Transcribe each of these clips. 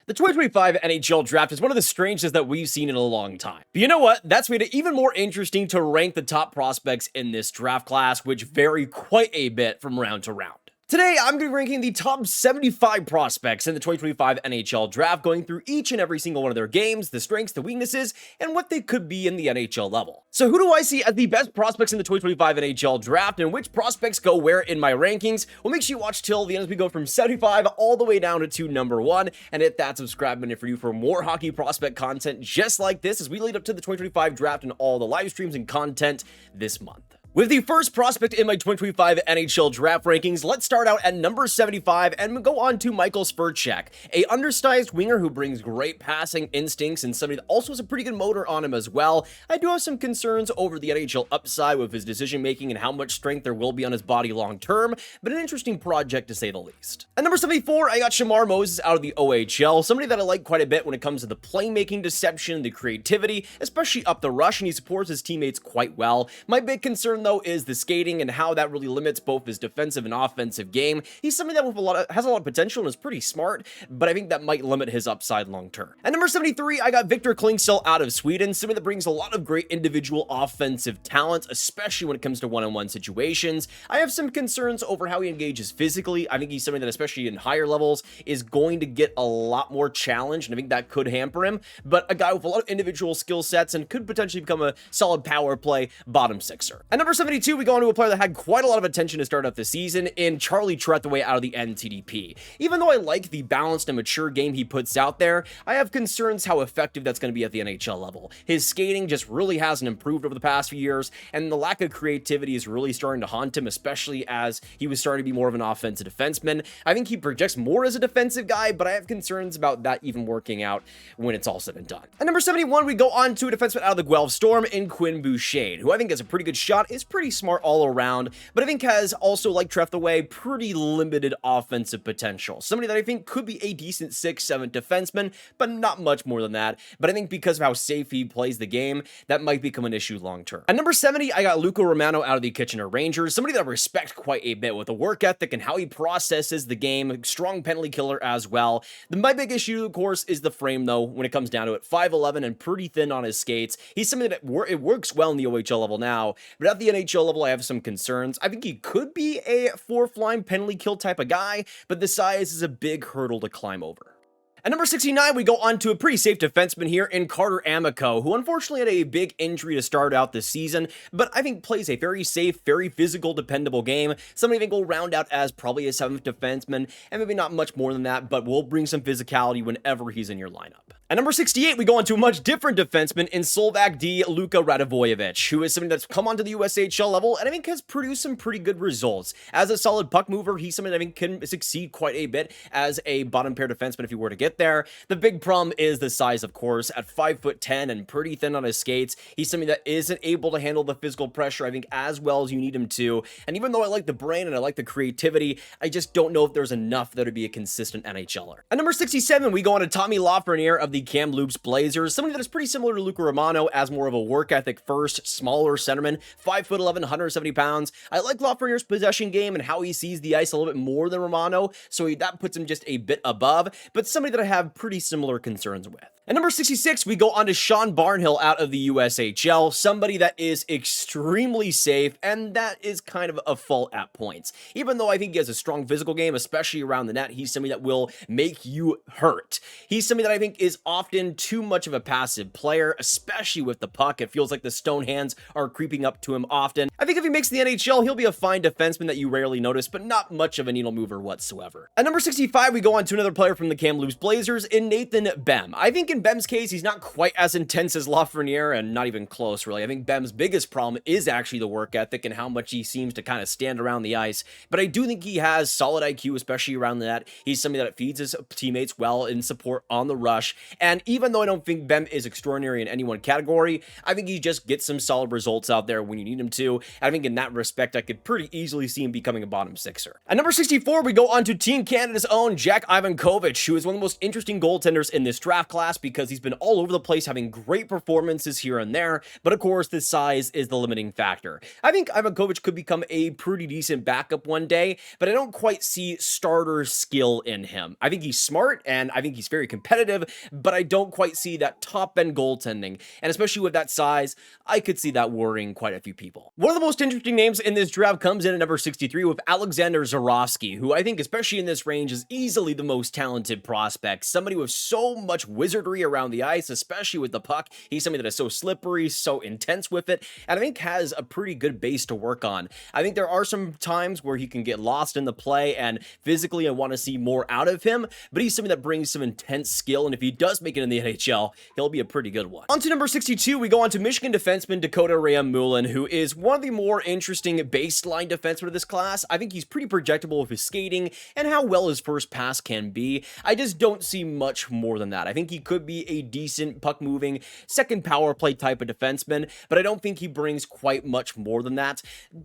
The 2025 NHL Draft is one of the strangest that we've seen in a long time. But you know what? That's made it even more interesting to rank the top prospects in this draft class, which vary quite a bit from round to round. Today, I'm going to be ranking the top 75 prospects in the 2025 NHL Draft, going through each and every single one of their games, the strengths, the weaknesses, and what they could be in the NHL level. So who do I see as the best prospects in the 2025 NHL Draft, and which prospects go where in my rankings? Well, make sure you watch till the end as we go from 75 all the way down to number 1, and hit that subscribe button for you for more hockey prospect content just like this as we lead up to the 2025 Draft and all the live streams and content this month. With the first prospect in my 2025 NHL Draft Rankings, let's start out at number 75 and go on to Michael Spurchek, a undersized winger who brings great passing instincts and somebody that also has a pretty good motor on him as well. I do have some concerns over the NHL upside with his decision making and how much strength there will be on his body long term, but an interesting project to say the least. At number 74, I got Shamar Moses out of the OHL, somebody that I like quite a bit when it comes to the playmaking deception, the creativity, especially up the rush, and he supports his teammates quite well. My big concern though is the skating and how that really limits both his defensive and offensive game. He's somebody that has a lot of potential and is pretty smart, but I think that might limit his upside long term. At number 73, I got Victor Klingstall out of Sweden, somebody that brings a lot of great individual offensive talent, especially when it comes to one-on-one situations. I have some concerns over how he engages physically. I think he's somebody that, especially in higher levels, is going to get a lot more challenged, and I think that could hamper him, but a guy with a lot of individual skill sets and could potentially become a solid power play bottom sixer. At number 72, we go on to a player that had quite a lot of attention to start out the season in Charlie Trethewey out of the NTDP. Even though I like the balanced and mature game he puts out there, I have concerns how effective that's going to be at the NHL level. His skating just really hasn't improved over the past few years, and the lack of creativity is really starting to haunt him, especially as he was starting to be more of an offensive defenseman. I think he projects more as a defensive guy, but I have concerns about that even working out when it's all said and done. At number 71, we go on to a defenseman out of the Guelph Storm in Quinn Bouchard, who I think has a pretty good shot, is pretty smart all around, but I think has also, like Trethewey, pretty limited offensive potential. Somebody that I think could be a decent 6-7 defenseman, but not much more than that. But I think because of how safe he plays the game, that might become an issue long term. At number 70, I got Luca Romano out of the Kitchener Rangers, somebody that I respect quite a bit with the work ethic and how he processes the game, strong penalty killer as well. My big issue, of course, is the frame though, when it comes down to it. 5'11" and pretty thin on his skates. He's somebody that it works well in the OHL level now, but at the NHL level, I have some concerns. I think he could be a fourth line penalty kill type of guy, but the size is a big hurdle to climb over. At number 69, we go on to a pretty safe defenseman here in Carter Amico, who unfortunately had a big injury to start out this season, but I think plays a very safe, very physical, dependable game. Somebody I think will round out as probably a 7th defenseman, and maybe not much more than that, but will bring some physicality whenever he's in your lineup. At number 68, we go on to a much different defenseman in Slovak D, Luka Radivojevic, who is somebody that's come onto the USHL level and I think has produced some pretty good results. As a solid puck mover, he's somebody that I think can succeed quite a bit as a bottom pair defenseman if he were to get there. The big problem is the size, of course. At 5'10" and pretty thin on his skates, he's somebody that isn't able to handle the physical pressure, I think, as well as you need him to. And even though I like the brain and I like the creativity, I just don't know if there's enough that would be a consistent NHLer. At number 67, we go on to Tommy Lafreniere of the Kamloops Blazers, somebody that is pretty similar to Luca Romano as more of a work ethic first, smaller centerman, 5'11", 170 pounds. I like Lafreniere's possession game and how he sees the ice a little bit more than Romano, so that puts him just a bit above, but somebody that I have pretty similar concerns with. At number 66, we go on to Sean Barnhill out of the USHL, somebody that is extremely safe, and that is kind of a fault at points. Even though I think he has a strong physical game, especially around the net, he's somebody that will make you hurt. He's somebody that I think is often too much of a passive player, especially with the puck. It feels like the stone hands are creeping up to him often. I think if he makes the NHL, he'll be a fine defenseman that you rarely notice, but not much of a needle mover whatsoever. At number 65, we go on to another player from the Kamloops Blazers in Nathan Bem. I think in Bem's case, he's not quite as intense as Lafreniere, and not even close, really. I think Bem's biggest problem is actually the work ethic and how much he seems to kind of stand around the ice, but I do think he has solid IQ, especially around the net. He's somebody that feeds his teammates well in support on the rush, And even though I don't think Bem is extraordinary in any one category, I think he just gets some solid results out there when you need him to. And I think in that respect, I could pretty easily see him becoming a bottom sixer. At number 64, we go on to Team Canada's own Jack Ivankovic, who is one of the most interesting goaltenders in this draft class because he's been all over the place, having great performances here and there. But of course, the size is the limiting factor. I think Ivankovic could become a pretty decent backup one day, but I don't quite see starter skill in him. I think he's smart and I think he's very competitive, but I don't quite see that top end goaltending. And especially with that size, I could see that worrying quite a few people. One of the most interesting names in this draft comes in at number 63 with Alexander Zarovsky, who I think, especially in this range, is easily the most talented prospect. Somebody with so much wizardry around the ice, especially with the puck. He's somebody that is so slippery, so intense with it, and I think has a pretty good base to work on. I think there are some times where he can get lost in the play, and physically I want to see more out of him, but he's somebody that brings some intense skill, and if he does make it in the NHL, he'll be a pretty good one. On to number 62, we go on to Michigan defenseman Dakota Rayam-Mullen, who is one of the more interesting baseline defensemen of this class. I think he's pretty projectable with his skating and how well his first pass can be. I just don't see much more than that. I think he could be a decent puck-moving, second power play type of defenseman, but I don't think he brings quite much more than that.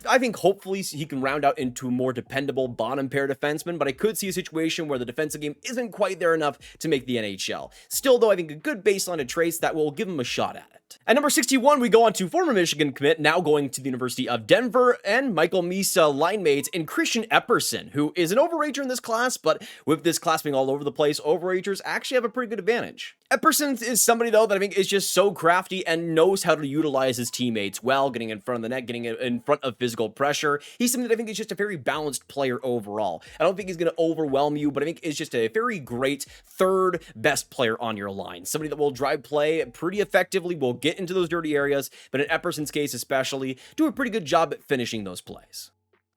I think hopefully he can round out into a more dependable bottom pair defenseman, but I could see a situation where the defensive game isn't quite there enough to make the NHL. Still, though, I think a good baseline of traits that will give him a shot at it. At number 61, we go on to former Michigan commit, now going to the University of Denver, and Michael Misa line mates in Christian Epperson, who is an overager in this class, but with this class being all over the place, overagers actually have a pretty good advantage. Epperson is somebody, though, that I think is just so crafty and knows how to utilize his teammates well, getting in front of the net, getting in front of physical pressure. He's somebody that I think is just a very balanced player overall. I don't think he's going to overwhelm you, but I think is just a very great third best player on your line. Somebody that will drive play pretty effectively, will get into those dirty areas, but in Epperson's case especially, do a pretty good job at finishing those plays.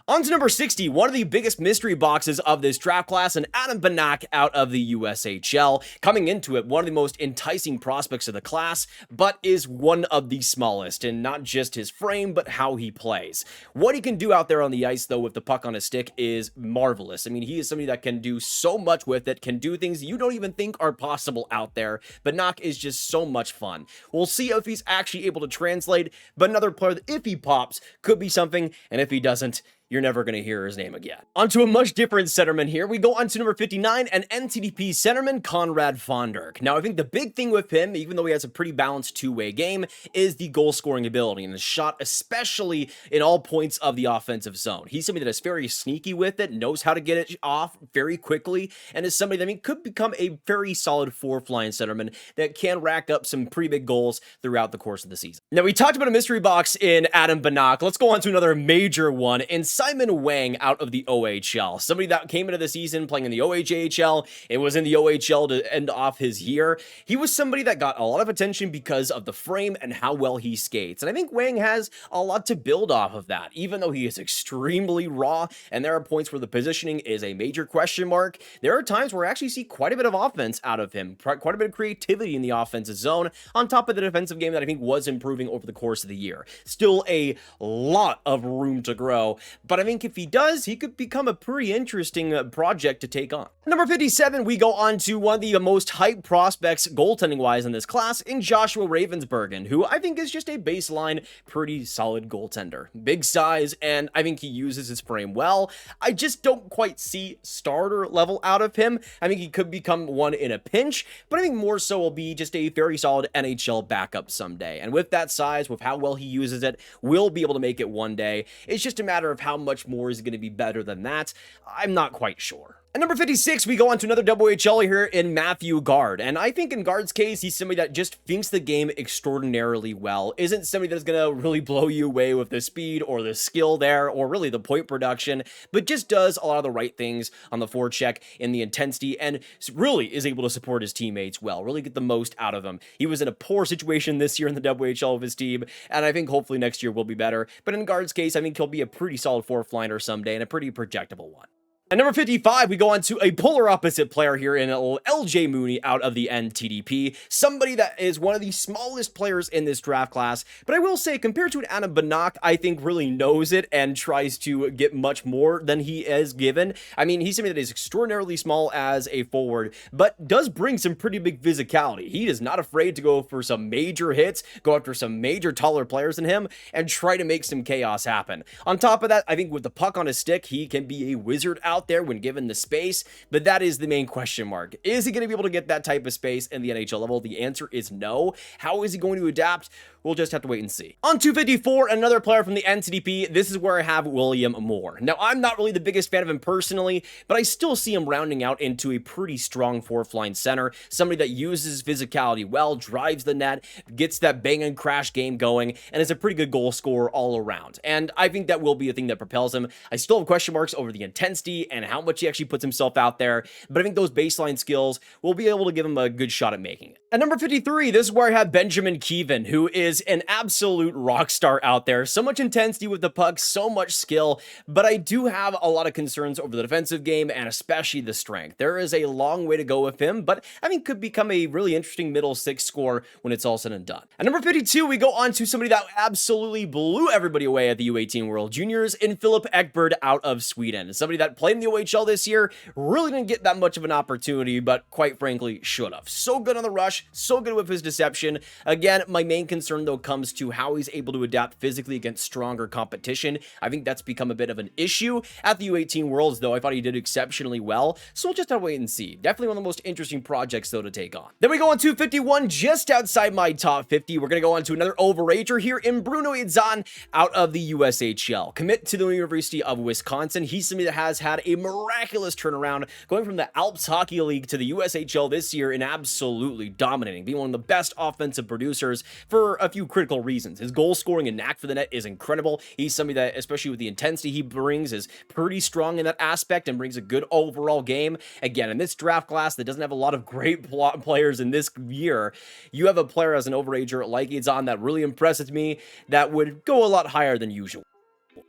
On to number 60, one of the biggest mystery boxes of this draft class, and Adam Banak out of the USHL. Coming into it, one of the most enticing prospects of the class, but is one of the smallest, and not just his frame, but how he plays. What he can do out there on the ice, though, with the puck on his stick is marvelous. I mean, he is somebody that can do so much with it, can do things you don't even think are possible out there. Banak is just so much fun. We'll see if he's actually able to translate, but another player that, if he pops, could be something, and if he doesn't, you're never going to hear his name again. Onto a much different centerman here. We go on to number 59, and NTDP centerman Conrad Fonderk. Now, I think the big thing with him, even though he has a pretty balanced two-way game, is the goal-scoring ability and the shot, especially in all points of the offensive zone. He's somebody that is very sneaky with it, knows how to get it off very quickly, and is somebody that, I mean, could become a very solid fourth-line centerman that can rack up some pretty big goals throughout the course of the season. Now, we talked about a mystery box in Adam Banak. Let's go on to another major one in Simon Wang out of the OHL. Somebody that came into the season playing in the OHL. It was in the OHL to end off his year. He was somebody that got a lot of attention because of the frame and how well he skates. And I think Wang has a lot to build off of that, even though he is extremely raw and there are points where the positioning is a major question mark. There are times where I actually see quite a bit of offense out of him, quite a bit of creativity in the offensive zone, on top of the defensive game that I think was improving over the course of the year. Still a lot of room to grow, but I think if he does, he could become a pretty interesting project to take on. Number 57, we go on to one of the most hyped prospects goaltending-wise in this class in Joshua Ravensbergen, who I think is just a baseline, pretty solid goaltender. Big size, and I think he uses his frame well. I just don't quite see starter level out of him. I think he could become one in a pinch, but I think more so will be just a very solid NHL backup someday. And with that size, with how well he uses it, we'll be able to make it one day. It's just a matter of how much more is going to be better than that. I'm not quite sure. At number 56, we go on to another WHL here in Matthew Guard. And I think in Guard's case, he's somebody that just thinks the game extraordinarily well. Isn't somebody that's going to really blow you away with the speed or the skill there, or really the point production, but just does a lot of the right things on the forecheck in the intensity, and really is able to support his teammates well, really get the most out of them. He was in a poor situation this year in the WHL of his team, and I think hopefully next year will be better. But in Guard's case, I think he'll be a pretty solid fourth liner someday and a pretty projectable one. At number 55, we go on to a polar opposite player here in LJ Mooney out of the NTDP, somebody that is one of the smallest players in this draft class, but I will say, compared to an Adam Banak, I think really knows it and tries to get much more than he is given. I mean, he's somebody that is extraordinarily small as a forward, but does bring some pretty big physicality. He is not afraid to go for some major hits, go after some major taller players than him, and try to make some chaos happen. On top of that, I think with the puck on his stick, he can be a wizard out there when given the space, but that is the main question mark. Is he going to be able to get that type of space in the NHL level? The answer is no. How is he going to adapt? We'll just have to wait and see. On 254, another player from the NTDP, this is where I have William Moore. Now, I'm not really the biggest fan of him personally, but I still see him rounding out into a pretty strong fourth-line center, somebody that uses physicality well, drives the net, gets that bang and crash game going, and is a pretty good goal scorer all around. And I think that will be a thing that propels him. I still have question marks over the intensity and how much he actually puts himself out there, but I think those baseline skills will be able to give him a good shot at making it. At number 53, this is where I have Benjamin Keevan, who is an absolute rock star out there. So much intensity with the puck, so much skill, but I do have a lot of concerns over the defensive game and especially the strength. There is a long way to go with him, but I think could become a really interesting middle six scorer when it's all said and done. At number 52, we go on to somebody that absolutely blew everybody away at the U18 World Juniors in Philip Ekberg out of Sweden. Somebody that played in the OHL this year, really didn't get that much of an opportunity, but quite frankly, should have. So good on the rush, so good with his deception. Again, my main concern though comes to how he's able to adapt physically against stronger competition. I think that's become a bit of an issue at the U18 Worlds, though I thought he did exceptionally well, so we'll just have to wait and see. Definitely one of the most interesting projects though to take on. Then we go on to 51, just outside my top 50. We're going to go on to another overager here in Bruno Idzan out of the USHL. Commit to the University of Wisconsin. He's somebody that has had a miraculous turnaround, going from the Alps Hockey League to the USHL this year and absolutely dominating, being one of the best offensive producers for a few critical reasons. His goal scoring and knack for the net is incredible. He's somebody that, especially with the intensity he brings, is pretty strong in that aspect and brings a good overall game. Again, in this draft class that doesn't have a lot of great players in this year, you have a player as an overager like Idzan that really impresses me, that would go a lot higher than usual.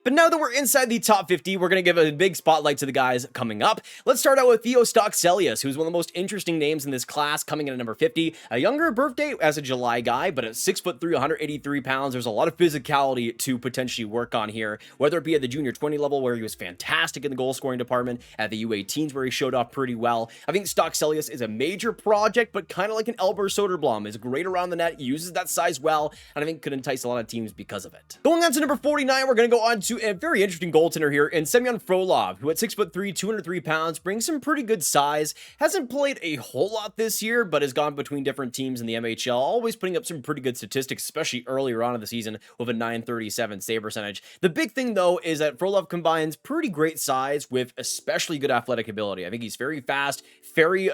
But now that we're inside the top 50, we're going to give a big spotlight to the guys coming up. Let's start out with Theo Stockselius, who's one of the most interesting names in this class, coming in at number 50. A younger birthday as a July guy, but at 6'3", 183 pounds, there's a lot of physicality to potentially work on here, whether it be at the junior 20 level, where he was fantastic in the goal scoring department, at the U18s, where he showed off pretty well. I think Stockselius is a major project, but kind of like an Elber Soderblom, is great around the net, uses that size well, and I think could entice a lot of teams because of it. Going on to number 49, we're going to go on to a very interesting goaltender here in Semyon Frolov, who at 6'3", 203 pounds, brings some pretty good size, hasn't played a whole lot this year, but has gone between different teams in the MHL, always putting up some pretty good statistics, especially earlier on in the season with a .937 save percentage. The big thing though is that Frolov combines pretty great size with especially good athletic ability. I think he's very fast, very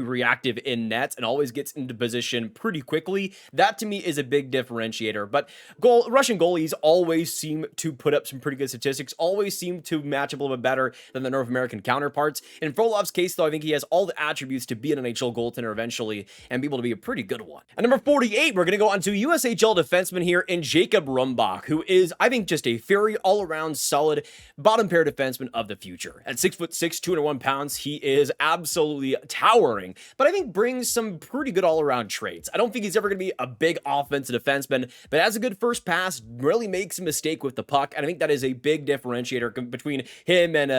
reactive in net, and always gets into position pretty quickly. That to me is a big differentiator, but Russian goalies always seem to put up some pretty good statistics, always seem to match up a little bit better than the North American counterparts. In Frolov's case, though, I think he has all the attributes to be an NHL goaltender eventually and be able to be a pretty good one. At number 48, we're going to go on to USHL defenseman here in Jacob Rumbach, who is, I think, just a very all-around solid bottom pair defenseman of the future. At 6'6", 201 pounds, he is absolutely towering, but I think brings some pretty good all-around traits. I don't think he's ever going to be a big offensive defenseman, but has a good first pass, really makes a mistake with the puck, and I think that is a big differentiator between him and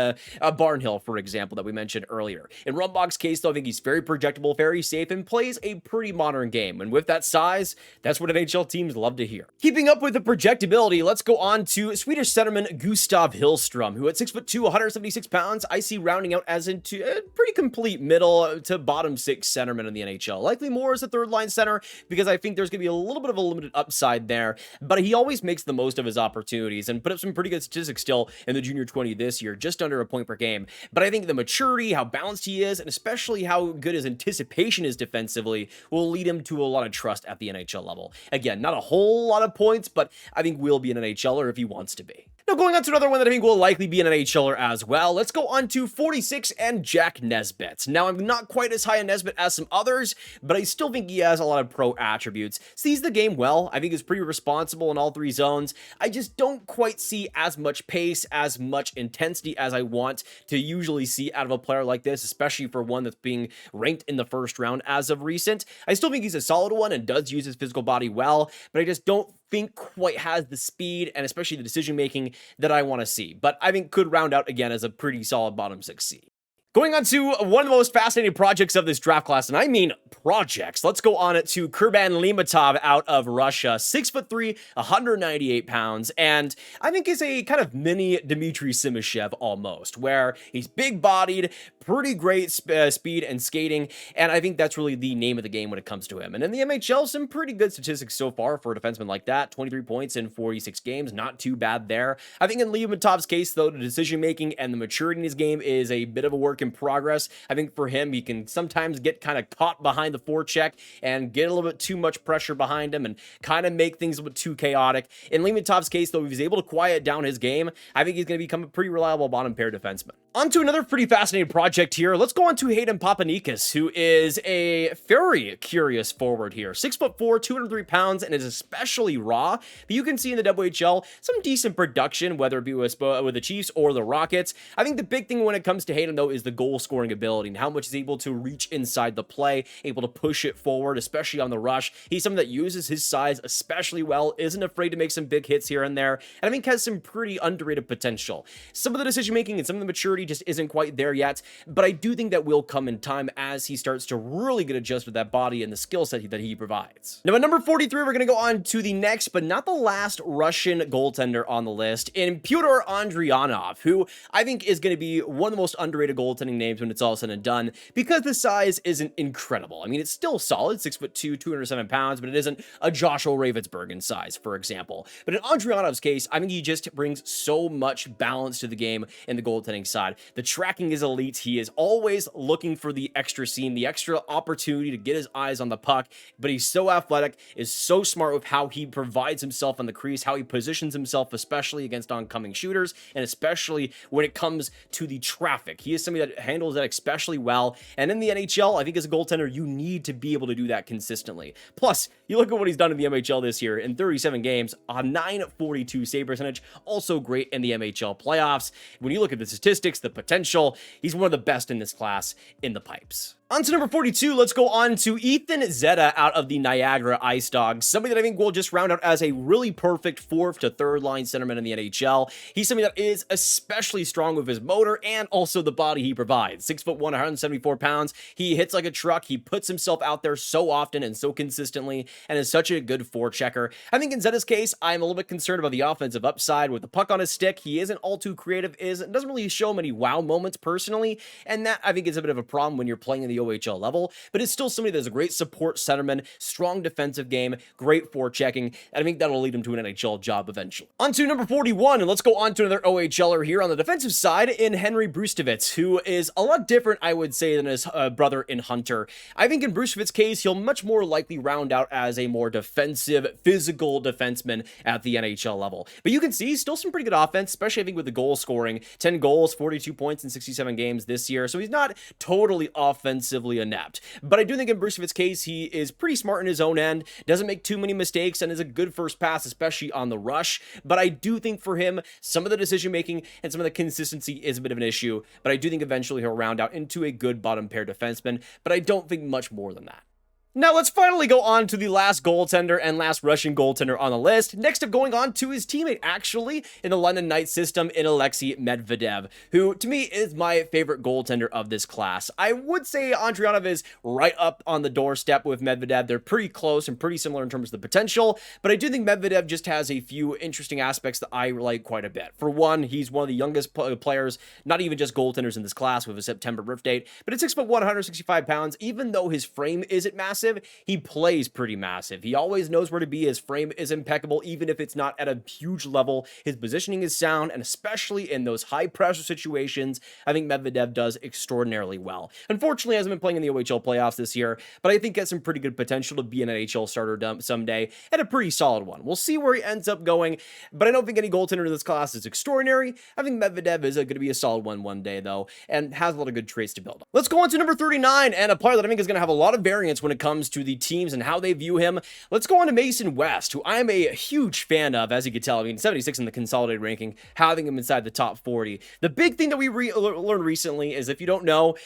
Barnhill, for example, that we mentioned earlier. In Rumbach's case, though, I think he's very projectable, very safe, and plays a pretty modern game. And with that size, that's what NHL teams love to hear. Keeping up with the projectability, let's go on to Swedish centerman Gustav Hillstrom, who at 6'2", 176 pounds, I see rounding out as into a pretty complete middle to bottom six centerman in the NHL. Likely more as a third line center, because I think there's going to be a little bit of a limited upside there, but he always makes the most of his opportunities and put up some pretty good statistics still in the junior 20 this year, just under a point per game. But I think the maturity, how balanced he is, and especially how good his anticipation is defensively, will lead him to a lot of trust at the NHL level. Again, not a whole lot of points, but I think will be an NHLer if he wants to be. Now, going on to another one that I think will likely be an NHLer as well, let's go on to 46 and Jack Nesbitt. Now, I'm not quite as high on Nesbitt as some others, but I still think he has a lot of pro attributes. Sees the game well. I think is pretty responsible in all three zones. I just don't quite see as much pace, as much intensity as I want to usually see out of a player like this, especially for one that's being ranked in the first round as of recent. I still think he's a solid one and does use his physical body well, but I just don't think quite has the speed and especially the decision making that I want to see, but I think could round out again as a pretty solid bottom 6C. Going on to one of the most fascinating projects of this draft class, and I mean projects. Let's go on it to Kurban Limatov out of Russia, 6'3", 198 pounds, and I think is a kind of mini Dmitry Simashev almost, where he's big-bodied, pretty great speed and skating, and I think that's really the name of the game when it comes to him. And in the MHL, some pretty good statistics so far for a defenseman like that, 23 points in 46 games, not too bad there. I think in Limatov's case, though, the decision-making and the maturity in his game is a bit of a work in progress. I think for him, he can sometimes get kind of caught behind the forecheck and get a little bit too much pressure behind him and kind of make things a bit too chaotic. In Limatov's case, though, if he's able to quiet down his game, I think he's going to become a pretty reliable bottom pair defenseman. On to another pretty fascinating project here. Let's go on to Hayden Papanikis, who is a very curious forward here. 6'4", 203 pounds, and is especially raw. But you can see in the WHL some decent production, whether it be with the Chiefs or the Rockets. I think the big thing when it comes to Hayden, though, is the goal scoring ability and how much he's able to reach inside the play, able to push it forward, especially on the rush. He's someone that uses his size especially well, isn't afraid to make some big hits here and there, and I think has some pretty underrated potential. Some of the decision making and some of the maturity just isn't quite there yet, but I do think that will come in time as he starts to really get adjusted with that body and the skill set that he provides. Now at number 43, we're going to go on to the next, but not the last Russian goaltender on the list, in Pyotr Andrianov, who I think is going to be one of the most underrated goaltending names when it's all said and done, because the size isn't incredible. I mean, it's still solid, 6'2", 207 pounds, but it isn't a Joshua Ravensburg size, for example. But in Andrianov's case, I think he just brings so much balance to the game in the goaltending side. The tracking is elite. He is always looking for the extra seam, the extra opportunity to get his eyes on the puck, but he's so athletic, is so smart with how he provides himself on the crease, how he positions himself, especially against oncoming shooters, and especially when it comes to the traffic. He is somebody that handles that especially well, and in the NHL, I think as a goaltender, you need to be able to do that consistently. Plus, you look at what he's done in the MHL this year. In 37 games, a .942 save percentage, also great in the MHL playoffs. When you look at the statistics, the potential, he's one of the best in this class in the pipes. On to number 42, let's go on to Ethan Zeta out of the Niagara Ice Dogs, somebody that I think will just round out as a really perfect fourth to third line centerman in the NHL. He's somebody that is especially strong with his motor and also the body he provides. 6'1", 174 pounds. He hits like a truck. He puts himself out there so often and so consistently and is such a good forechecker. I think in Zeta's case, I'm a little bit concerned about the offensive upside. With the puck on his stick, he isn't all too creative, doesn't really show many wow moments personally, and that I think is a bit of a problem when you're playing in the OHL level, but it's still somebody that's a great support centerman, strong defensive game, great forechecking, and I think that'll lead him to an NHL job eventually. On to number 41, and let's go on to another OHLer here on the defensive side in Henry Brustovits, who is a lot different, I would say, than his brother in Hunter. I think in Brustovits' case, he'll much more likely round out as a more defensive, physical defenseman at the NHL level. But you can see still some pretty good offense, especially I think with the goal scoring. 10 goals, 42 points in 67 games this year, so he's not totally offensively inept. But I do think in Brustovits' case, he is pretty smart in his own end, doesn't make too many mistakes, and is a good first pass, especially on the rush. But I do think for him, some of the decision-making and some of the consistency is a bit of an issue, but I do think eventually he'll round out into a good bottom pair defenseman, but I don't think much more than that. Now let's finally go on to the last goaltender and last Russian goaltender on the list. Next up, going on to his teammate, actually, in the London Knights system, in Alexei Medvedev, who, to me, is my favorite goaltender of this class. I would say Andrianov is right up on the doorstep with Medvedev. They're pretty close and pretty similar in terms of the potential, but I do think Medvedev just has a few interesting aspects that I like quite a bit. For one, he's one of the youngest players, not even just goaltenders in this class with a September birth date, but at 6'1", 165 pounds, even though his frame isn't massive, massive, he plays pretty massive. He always knows where to be. His frame is impeccable, even if it's not at a huge level. His positioning is sound, and especially in those high pressure situations, I think Medvedev does extraordinarily well. Unfortunately, he hasn't been playing in the OHL playoffs this year, but I think has some pretty good potential to be an NHL starter someday, and a pretty solid one. We'll see where he ends up going, but I don't think any goaltender in this class is extraordinary. I think Medvedev is going to be a solid one day, though, and has a lot of good traits to build on. Let's go on to number 39, and a player that I think is going to have a lot of variance when it comes to the teams and how they view him. Let's go on to Mason West, who I'm a huge fan of, as you can tell. I mean, 76 in the consolidated ranking, having him inside the top 40. The big thing that we learned recently is, if you don't know,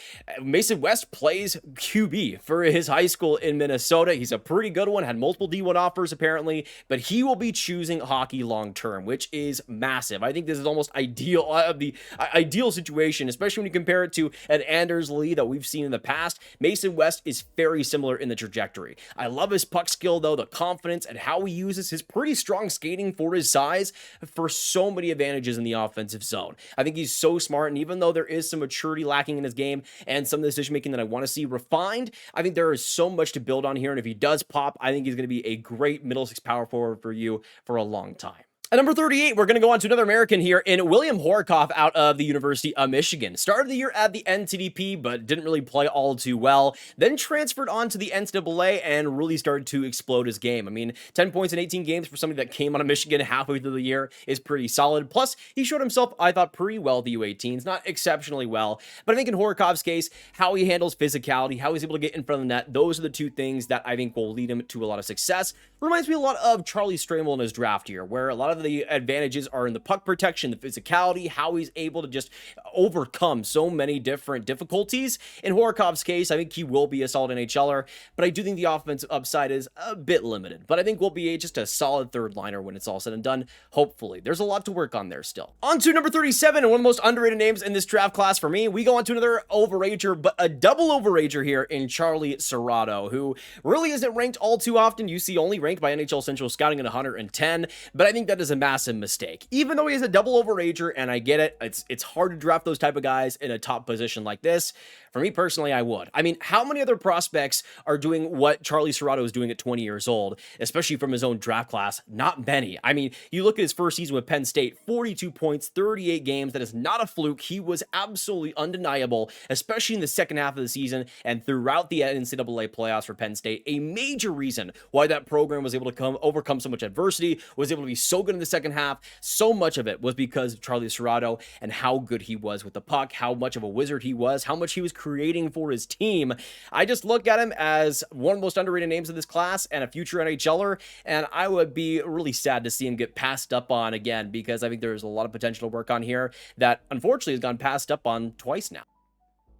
Mason West plays QB for his high school in Minnesota. He's a pretty good one, had multiple D1 offers apparently, but he will be choosing hockey long term, which is massive. I think this is almost ideal, the ideal situation, especially when you compare it to an Anders Lee that we've seen in the past. Mason West is very similar in the trajectory. I love his puck skill, though, the confidence, and how he uses his pretty strong skating for his size for so many advantages in the offensive zone. I think he's so smart, and even though there is some maturity lacking in his game and some decision making that I want to see refined, I think there is so much to build on here, and if he does pop, I think he's going to be a great middle six power forward for you for a long time. At number 38, we're going to go on to another American here in William Horikoff out of the University of Michigan. Started the year at the NTDP, but didn't really play all too well. Then transferred on to the NCAA and really started to explode his game. I mean, 10 points in 18 games for somebody that came out of Michigan halfway through the year is pretty solid. Plus, he showed himself, I thought, pretty well at the U18s. Not exceptionally well, but I think in Horikoff's case, how he handles physicality, how he's able to get in front of the net, those are the two things that I think will lead him to a lot of success. Reminds me a lot of Charlie Stramel in his draft year, where a lot of the advantages are in the puck protection, the physicality, how he's able to just overcome so many different difficulties. In Horikoff's case, I think he will be a solid NHLer, but I do think the offensive upside is a bit limited. But I think we'll be just a solid third liner when it's all said and done, hopefully. There's a lot to work on there still. On to number 37, and one of the most underrated names in this draft class for me. We go on to another overager, but a double overager here in Charlie Serrato, who really isn't ranked all too often. You see only ranked by NHL Central Scouting at 110, but I think that is a massive mistake. Even though he is a double overager, and I get it, it's hard to draft those type of guys in a top position like this. For me personally, I would. I mean, how many other prospects are doing what Charlie Serrato is doing at 20 years old, especially from his own draft class? Not many. I mean, you look at his first season with Penn State, 42 points, 38 games. That is not a fluke. He was absolutely undeniable, especially in the second half of the season and throughout the NCAA playoffs for Penn State. A major reason why that program was able to overcome so much adversity, was able to be so good in the second half. So much of it was because of Charlie Serrato and how good he was with the puck, how much of a wizard he was, how much he was creating for his team. I just look at him as one of the most underrated names of this class and a future NHLer, and I would be really sad to see him get passed up on again, because I think there's a lot of potential to work on here that unfortunately has gone passed up on twice now.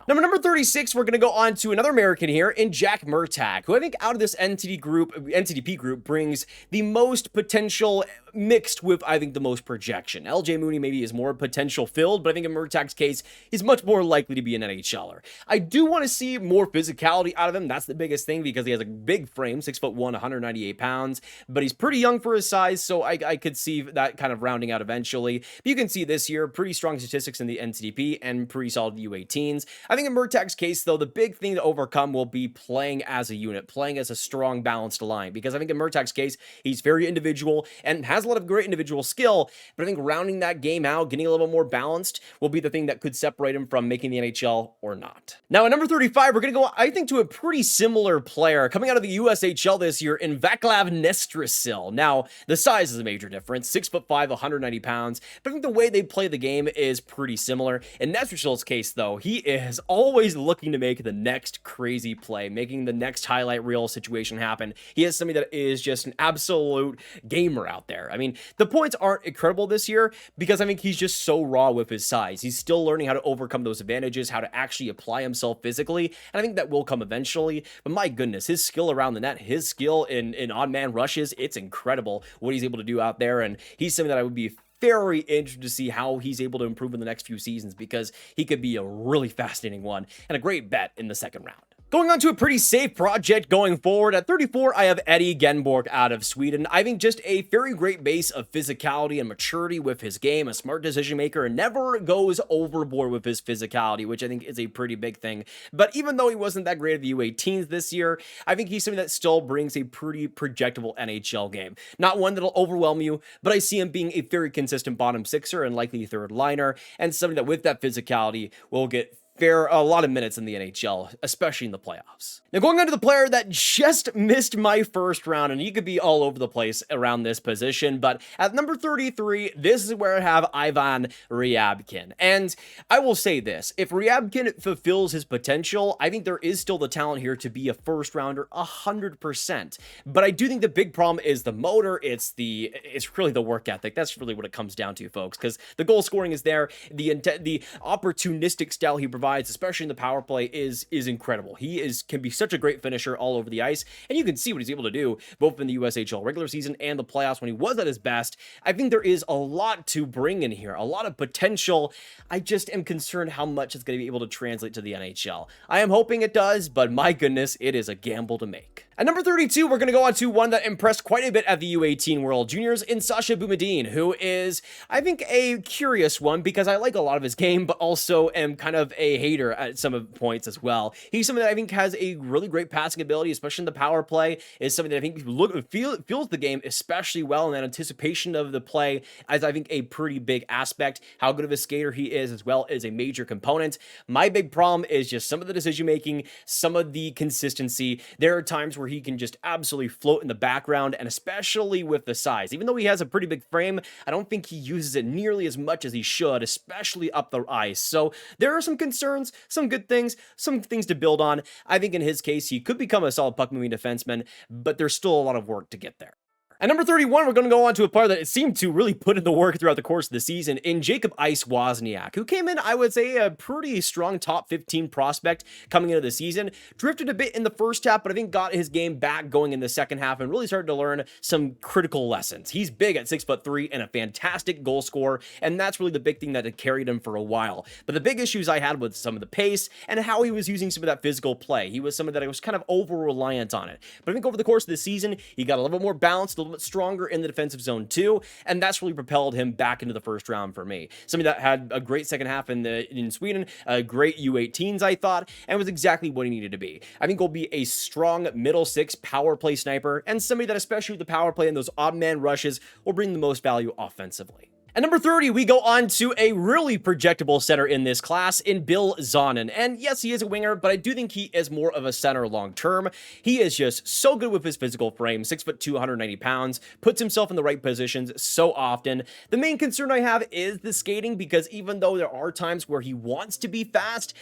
Number 36, we're going to go on to another American here in Jack Murtak, who I think out of this NTDP group brings the most potential mixed with, I think, the most projection. LJ Mooney maybe is more potential filled, but I think in Murtak's case, he's much more likely to be an NHLer. I do want to see more physicality out of him. That's the biggest thing, because he has a big frame, 6'1", 198 pounds, but he's pretty young for his size, so I could see that kind of rounding out eventually. But you can see this year, pretty strong statistics in the NTDP and pretty solid U18s. I think in Murtak's case, though, the big thing to overcome will be playing as a unit, playing as a strong, balanced line, because I think in Murtak's case, he's very individual and has a lot of great individual skill, but I think rounding that game out, getting a little bit more balanced, will be the thing that could separate him from making the NHL or not. Now, at number 35, we're going to go, I think, to a pretty similar player coming out of the USHL this year in Vaclav Nestrasil. Now, the size is a major difference, 6'5", 190 pounds, but I think the way they play the game is pretty similar. In Nestrasil's case, though, he is always looking to make the next crazy play, making the next highlight reel situation happen. He is somebody that is just an absolute gamer out there. I mean, the points aren't incredible this year because I think he's just so raw with his size. He's still learning how to overcome those advantages, how to actually apply himself physically, and I think that will come eventually. But my goodness, his skill around the net, his skill in odd-man rushes, it's incredible what he's able to do out there, and he's something that I would be very interested to see how he's able to improve in the next few seasons, because he could be a really fascinating one and a great bet in the second round. Going on to a pretty safe project going forward. At 34, I have Eddie Genborg out of Sweden. I think just a very great base of physicality and maturity with his game, a smart decision maker, and never goes overboard with his physicality, which I think is a pretty big thing. But even though he wasn't that great at the U18s this year, I think he's something that still brings a pretty projectable NHL game. Not one that'll overwhelm you, but I see him being a very consistent bottom sixer and likely third liner, and somebody that with that physicality will get a lot of minutes in the NHL, especially in the playoffs. Now, going on to the player that just missed my first round, and he could be all over the place around this position, but at number 33, this is where I have Ivan Ryabkin. And I will say this, if Ryabkin fulfills his potential, I think there is still the talent here to be a first rounder 100%. But I do think the big problem is the motor, it's really the work ethic. That's really what it comes down to, folks, because the goal scoring is there, the opportunistic style he provides, especially in the power play, is incredible. He can be such a great finisher all over the ice, and you can see what he's able to do both in the USHL regular season and the playoffs when he was at his best. I think there is a lot to bring in here, a lot of potential. I just am concerned how much it's going to be able to translate to the NHL. I am hoping it does, but my goodness, it is a gamble to make. At number 32, we're going to go on to one that impressed quite a bit at the U18 World Juniors in Sasha Boumediene, who is, I think, a curious one because I like a lot of his game, but also am kind of a hater at some points as well. He's something that I think has a really great passing ability, especially in the power play, is something that I think feels the game especially well, and that anticipation of the play as I think a pretty big aspect. How good of a skater he is as well is a major component. My big problem is just some of the decision making, some of the consistency. There are times where he can just absolutely float in the background, and especially with the size. Even though he has a pretty big frame, I don't think he uses it nearly as much as he should, especially up the ice. So there are some concerns, some good things, some things to build on. I think in his case, he could become a solid puck-moving defenseman, but there's still a lot of work to get there. At number 31, we're going to go on to a player that it seemed to really put in the work throughout the course of the season in Jacob Ihs-Wozniak, who came in, I would say, a pretty strong top 15 prospect coming into the season. Drifted a bit in the first half, but I think got his game back going in the second half and really started to learn some critical lessons. He's big at 6'3" and a fantastic goal scorer, and that's really the big thing that had carried him for a while. But the big issues I had with some of the pace and how he was using some of that physical play. He was someone that I was kind of over-reliant on it. But I think over the course of the season, he got a little bit more balanced, a little bit stronger in the defensive zone too, and that's really propelled him back into the first round for me. Somebody that had a great second half in Sweden, a great U18s, I thought, and was exactly what he needed to be. I think he'll be a strong middle six power play sniper, and somebody that, especially with the power play and those odd man rushes, will bring the most value offensively. At number 30, we go on to a really projectable center in this class in Bill Zonen. And yes, he is a winger, but I do think he is more of a center long-term. He is just so good with his physical frame, 6'2", 190 pounds, puts himself in the right positions so often. The main concern I have is the skating, because even though there are times where he wants to be fast,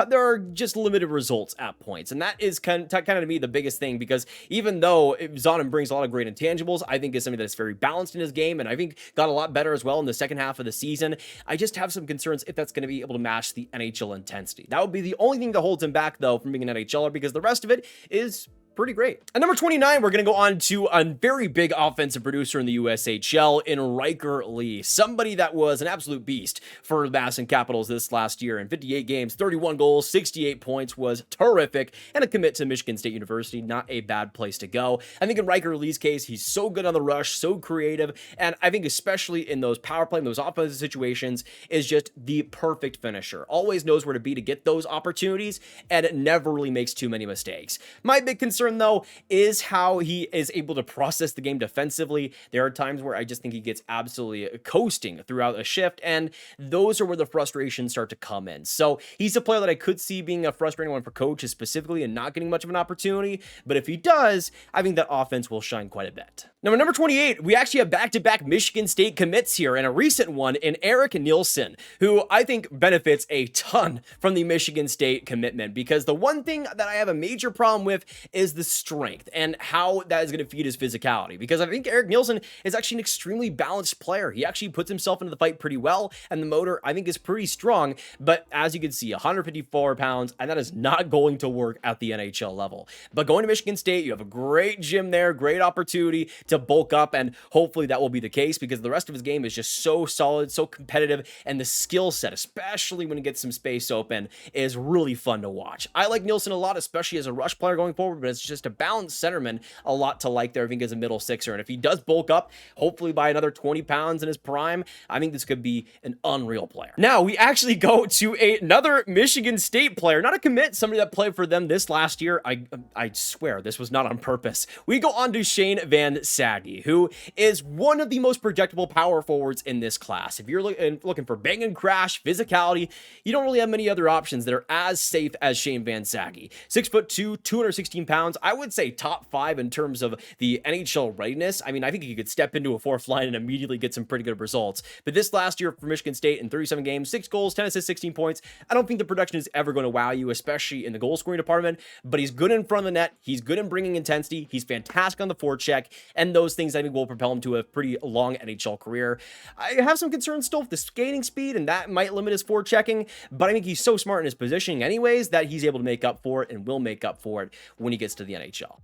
there are just limited results at points, and that is kind of to me the biggest thing, because even though Zonen brings a lot of great intangibles, I think is something that's very balanced in his game, and I think got a lot better as well in the second half of the season. I just have some concerns if that's going to be able to match the NHL intensity. That would be the only thing that holds him back, though, from being an NHLer, because the rest of it is pretty great. At number 29, we're going to go on to a very big offensive producer in the USHL in Riker Lee, somebody that was an absolute beast for the Madison Capitals this last year. In 58 games, 31 goals, 68 points, was terrific, and a commit to Michigan State University, not a bad place to go. I think in Riker Lee's case, he's so good on the rush, so creative, and I think especially in those power play, in those offensive situations, is just the perfect finisher. Always knows where to be to get those opportunities, and it never really makes too many mistakes. My big concern, though, is how he is able to process the game defensively. There are times where I just think he gets absolutely coasting throughout a shift, and those are where the frustrations start to come in. So he's a player that I could see being a frustrating one for coaches specifically and not getting much of an opportunity, but if he does, I think that offense will shine quite a bit. Now, number 28, we actually have back-to-back Michigan State commits here, and a recent one in Eric Nielsen, who I think benefits a ton from the Michigan State commitment, because the one thing that I have a major problem with is is the strength and how that is going to feed his physicality, because I think Erik Nielsen is actually an extremely balanced player. He actually puts himself into the fight pretty well, and the motor, I think, is pretty strong, but as you can see, 154 pounds, and that is not going to work at the NHL level. But going to Michigan State, you have a great gym there, great opportunity to bulk up, and hopefully that will be the case, because the rest of his game is just so solid, so competitive, and the skill set, especially when he gets some space open, is really fun to watch. I like Nielsen a lot, especially as a rush player going forward, but it's just a balanced centerman, a lot to like there, I think, as a middle sixer. And if he does bulk up, hopefully by another 20 pounds in his prime, I think this could be an unreal player. Now, we actually go to another Michigan State player, not a commit, somebody that played for them this last year. I swear this was not on purpose. We go on to Shane Van Saggy, who is one of the most projectable power forwards in this class. If you're looking for bang and crash, physicality, you don't really have many other options that are as safe as Shane Van Saggy. 6'2", 216 pounds. I would say top 5 in terms of the NHL readiness. I mean, I think he could step into a fourth line and immediately get some pretty good results. But this last year for Michigan State, in 37 games, 6 goals, 10 assists, 16 points. I don't think the production is ever going to wow you, especially in the goal scoring department, but he's good in front of the net. He's good in bringing intensity. He's fantastic on the forecheck, and those things I think will propel him to a pretty long NHL career. I have some concerns still with the skating speed, and that might limit his forechecking, but I think he's so smart in his positioning anyways that he's able to make up for it and will make up for it when he gets to the NHL.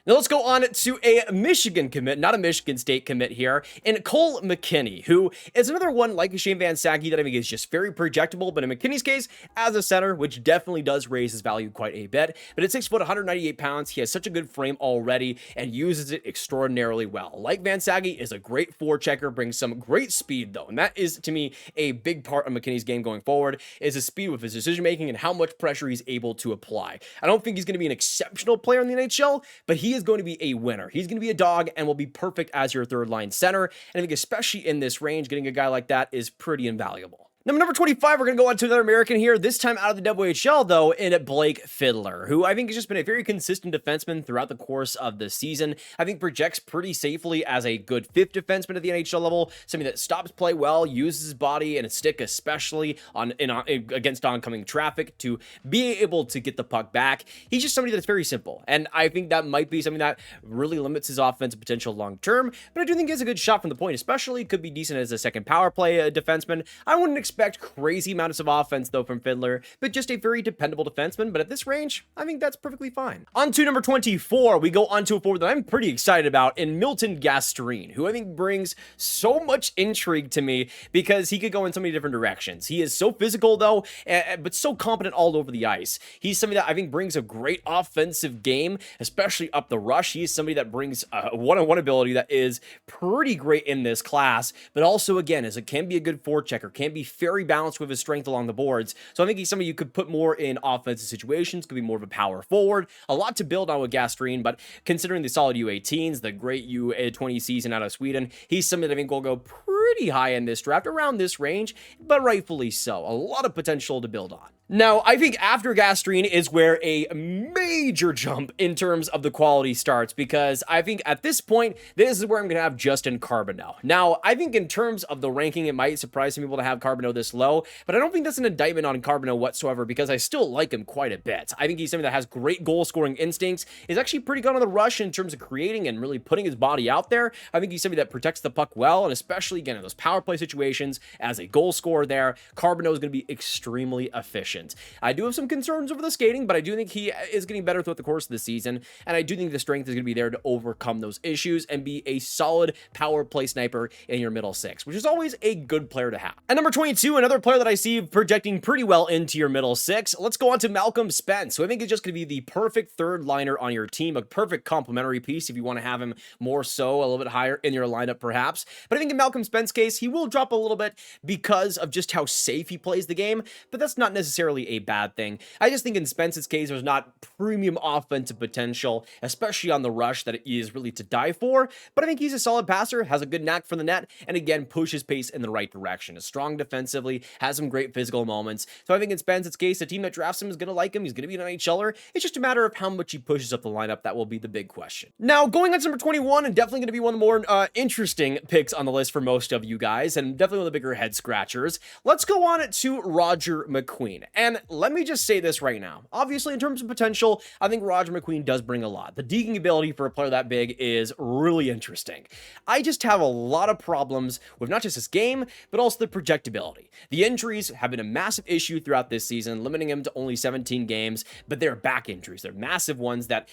Now let's go on to a Michigan commit, not a Michigan State commit here, and Cole McKinney, who is another one like Shane Van Saggy that I think is just very projectable, but in McKinney's case, as a center, which definitely does raise his value quite a bit, but at 6 foot, 198 pounds, he has such a good frame already and uses it extraordinarily well. Like Van Saggy, is a great forechecker, brings some great speed though, and that is, to me, a big part of McKinney's game going forward, is his speed with his decision-making and how much pressure he's able to apply. I don't think he's going to be an exceptional player in the NHL, but he is going to be a winner. He's going to be a dog and will be perfect as your third line center. And I think especially in this range, getting a guy like that is pretty invaluable. Number 25, we're going to go on to another American here, this time out of the WHL, though, in Blake Fiddler, who I think has just been a very consistent defenseman throughout the course of the season. I think projects pretty safely as a good fifth defenseman at the NHL level, somebody that stops play well, uses his body and a stick, especially against oncoming traffic, to be able to get the puck back. He's just somebody that's very simple, and I think that might be something that really limits his offensive potential long term, but I do think he has a good shot from the point, especially could be decent as a second power play defenseman. I wouldn't expect crazy amounts of offense though from Fiddler, but just a very dependable defenseman. But at this range, I think that's perfectly fine. On to number 24, we go on to a forward that I'm pretty excited about in Milton Gasterine, who I think brings so much intrigue to me because he could go in so many different directions. He is so physical though, but so competent all over the ice. He's somebody that I think brings a great offensive game, especially up the rush. He is somebody that brings a one-on-one ability that is pretty great in this class, but also again, as it can be a good forechecker, can be very balanced with his strength along the boards. So I think he's somebody you could put more in offensive situations, could be more of a power forward. A lot to build on with Gasterine, but considering the solid U18s, the great U20 season out of Sweden, he's somebody that I think will go pretty high in this draft, around this range, but rightfully so. A lot of potential to build on. Now, I think after Gasterine is where a major jump in terms of the quality starts, because I think at this point, this is where I'm going to have Justin Carbonneau. Now, I think in terms of the ranking, it might surprise some people to have Carbonneau this low, but I don't think that's an indictment on Carbonneau whatsoever, because I still like him quite a bit. I think he's somebody that has great goal-scoring instincts, is actually pretty good on the rush in terms of creating and really putting his body out there. I think he's somebody that protects the puck well, and especially, again, in those power play situations, as a goal scorer there, Carbonneau is going to be extremely efficient. I do have some concerns over the skating, but I do think he is getting better throughout the course of the season, and I do think the strength is going to be there to overcome those issues and be a solid power play sniper in your middle six, which is always a good player to have. At number 22, another player that I see projecting pretty well into your middle six, let's go on to Malcolm Spence, who I think is just going to be the perfect third liner on your team, a perfect complementary piece if you want to have him more so a little bit higher in your lineup perhaps. But I think in Malcolm Spence's case, he will drop a little bit because of just how safe he plays the game, but that's not necessarily a bad thing. I just think in Spence's case, there's not premium offensive potential, especially on the rush, that he is really to die for, but I think he's a solid passer, has a good knack for the net, and again, pushes pace in the right direction, is strong defensively, has some great physical moments. So I think in Spence's case, a team that drafts him is going to like him, he's going to be an NHLer. It's just a matter of how much he pushes up the lineup. That will be the big question. Now, going on to number 21, and definitely going to be one of the more interesting picks on the list for most of you guys, and definitely one of the bigger head scratchers. Let's go on to Roger McQueen. And let me just say this right now. Obviously, in terms of potential, I think Roger McQueen does bring a lot. The deking ability for a player that big is really interesting. I just have a lot of problems with not just his game, but also the projectability. The injuries have been a massive issue throughout this season, limiting him to only 17 games, but they're back injuries. They're massive ones that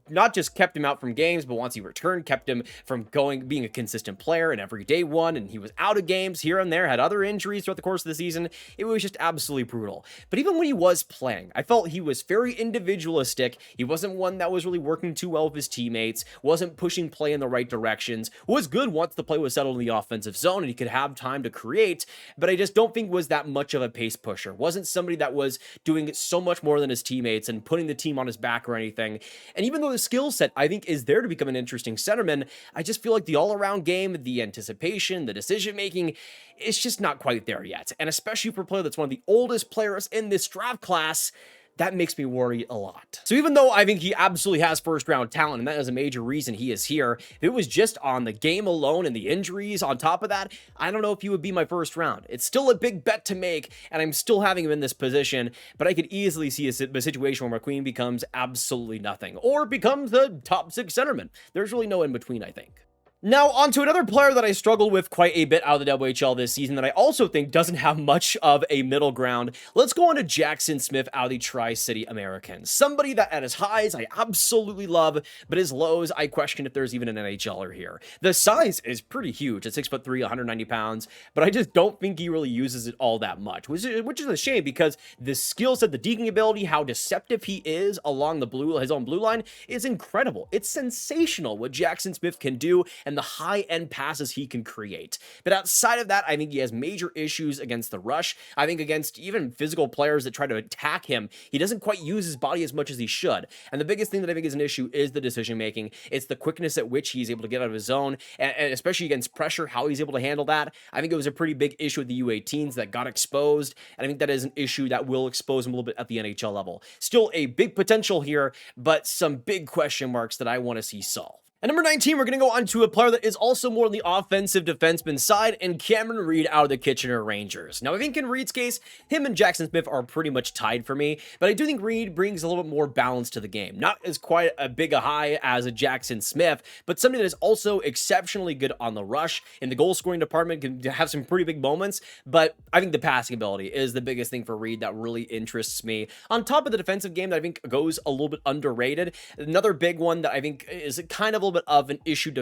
not just kept him out from games, but once he returned, kept him from being a consistent player, an everyday one, and he was out of games here and there, had other injuries throughout the course of the season. It was just absolutely brutal. But even when he was playing, I felt he was very individualistic. He wasn't one that was really working too well with his teammates, wasn't pushing play in the right directions, was good once the play was settled in the offensive zone and he could have time to create, but I just don't think was that much of a pace pusher. Wasn't somebody that was doing so much more than his teammates and putting the team on his back or anything. And even though the skill set, I think, is there to become an interesting centerman, I just feel like the all-around game, the anticipation, the decision-making, it's just not quite there yet. And especially for a player that's one of the oldest players in this draft class, that makes me worry a lot. So even though I think he absolutely has first round talent, and that is a major reason he is here, if it was just on the game alone and the injuries on top of that, I don't know if he would be my first round. It's still a big bet to make, and I'm still having him in this position, but I could easily see a situation where McQueen becomes absolutely nothing, or becomes the top 6 centerman. There's really no in between, I think. Now, on to another player that I struggled with quite a bit out of the WHL this season that I also think doesn't have much of a middle ground. Let's go on to Jackson Smith out of the Tri-City Americans. Somebody that at his highs, I absolutely love, but his lows, I question if there's even an NHLer here. The size is pretty huge at 6'3", 190 pounds, but I just don't think he really uses it all that much, which is a shame because the skill set, the deking ability, how deceptive he is along his own blue line is incredible. It's sensational what Jackson Smith can do, and the high-end passes he can create. But outside of that, I think he has major issues against the rush. I think against even physical players that try to attack him, he doesn't quite use his body as much as he should. And the biggest thing that I think is an issue is the decision-making. It's the quickness at which he's able to get out of his zone, and especially against pressure, how he's able to handle that. I think it was a pretty big issue with the U18s that got exposed, and I think that is an issue that will expose him a little bit at the NHL level. Still a big potential here, but some big question marks that I want to see solved. At number 19, we're going to go on to a player that is also more on the offensive defenseman side, and Cameron Reed out of the Kitchener Rangers. Now, I think in Reed's case, him and Jackson Smith are pretty much tied for me, but I do think Reed brings a little bit more balance to the game. Not as quite a big a high as a Jackson Smith, but somebody that is also exceptionally good on the rush. In the goal-scoring department, can have some pretty big moments, but I think the passing ability is the biggest thing for Reed that really interests me. On top of the defensive game that I think goes a little bit underrated, another big one that I think is kind of a little bit of an issue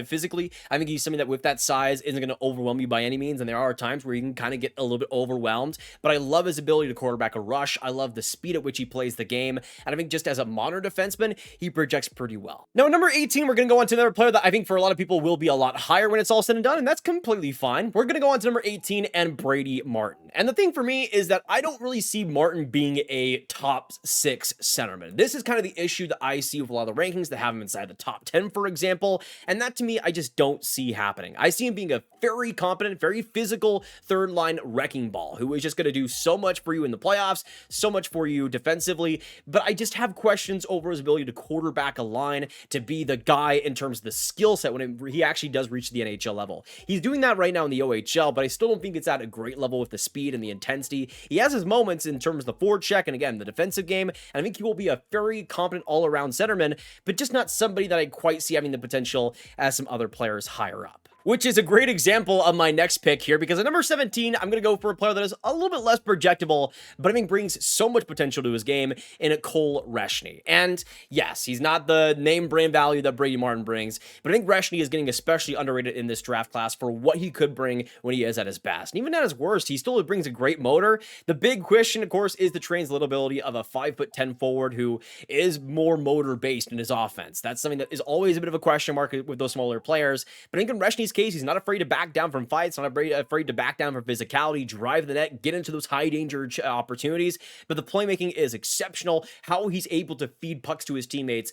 physically. I think he's something that with that size isn't going to overwhelm you by any means, and there are times where you can kind of get a little bit overwhelmed, but I love his ability to quarterback a rush. I love the speed at which he plays the game, and I think just as a modern defenseman, he projects pretty well. Now, number 18, we're going to go on to another player that I think for a lot of people will be a lot higher when it's all said and done, and that's completely fine. We're going to go on to number 18 and Brady Martin. And the thing for me is that I don't really see Martin being a top 6 centerman. This is kind of the issue that I see with a lot of the rankings that have him inside the top 10, for example, and that to me, I just don't see happening. I see him being a very competent, very physical third line wrecking ball who is just going to do so much for you in the playoffs, so much for you defensively, but I just have questions over his ability to quarterback a line, to be the guy in terms of the skill set when he actually does reach the NHL level. He's doing that right now in the OHL, but I still don't think it's at a great level with the speed and the intensity. He has his moments in terms of the forward check and again, the defensive game, and I think he will be a very competent all-around centerman, but just not somebody that I quite see having the potential as some other players higher up. Which is a great example of my next pick here, because at number 17, I'm going to go for a player that is a little bit less projectable, but I think brings so much potential to his game in Cole Reshny. And yes, he's not the name brand value that Brady Martin brings, but I think Reshny is getting especially underrated in this draft class for what he could bring when he is at his best. And even at his worst, he still brings a great motor. The big question, of course, is the translatability of a 5'10" forward who is more motor-based in his offense. That's something that is always a bit of a question mark with those smaller players, but I think in Reshny's case, he's not afraid to back down from fights, not afraid to back down from physicality, drive the net, get into those high danger opportunities, but the playmaking is exceptional. How he's able to feed pucks to his teammates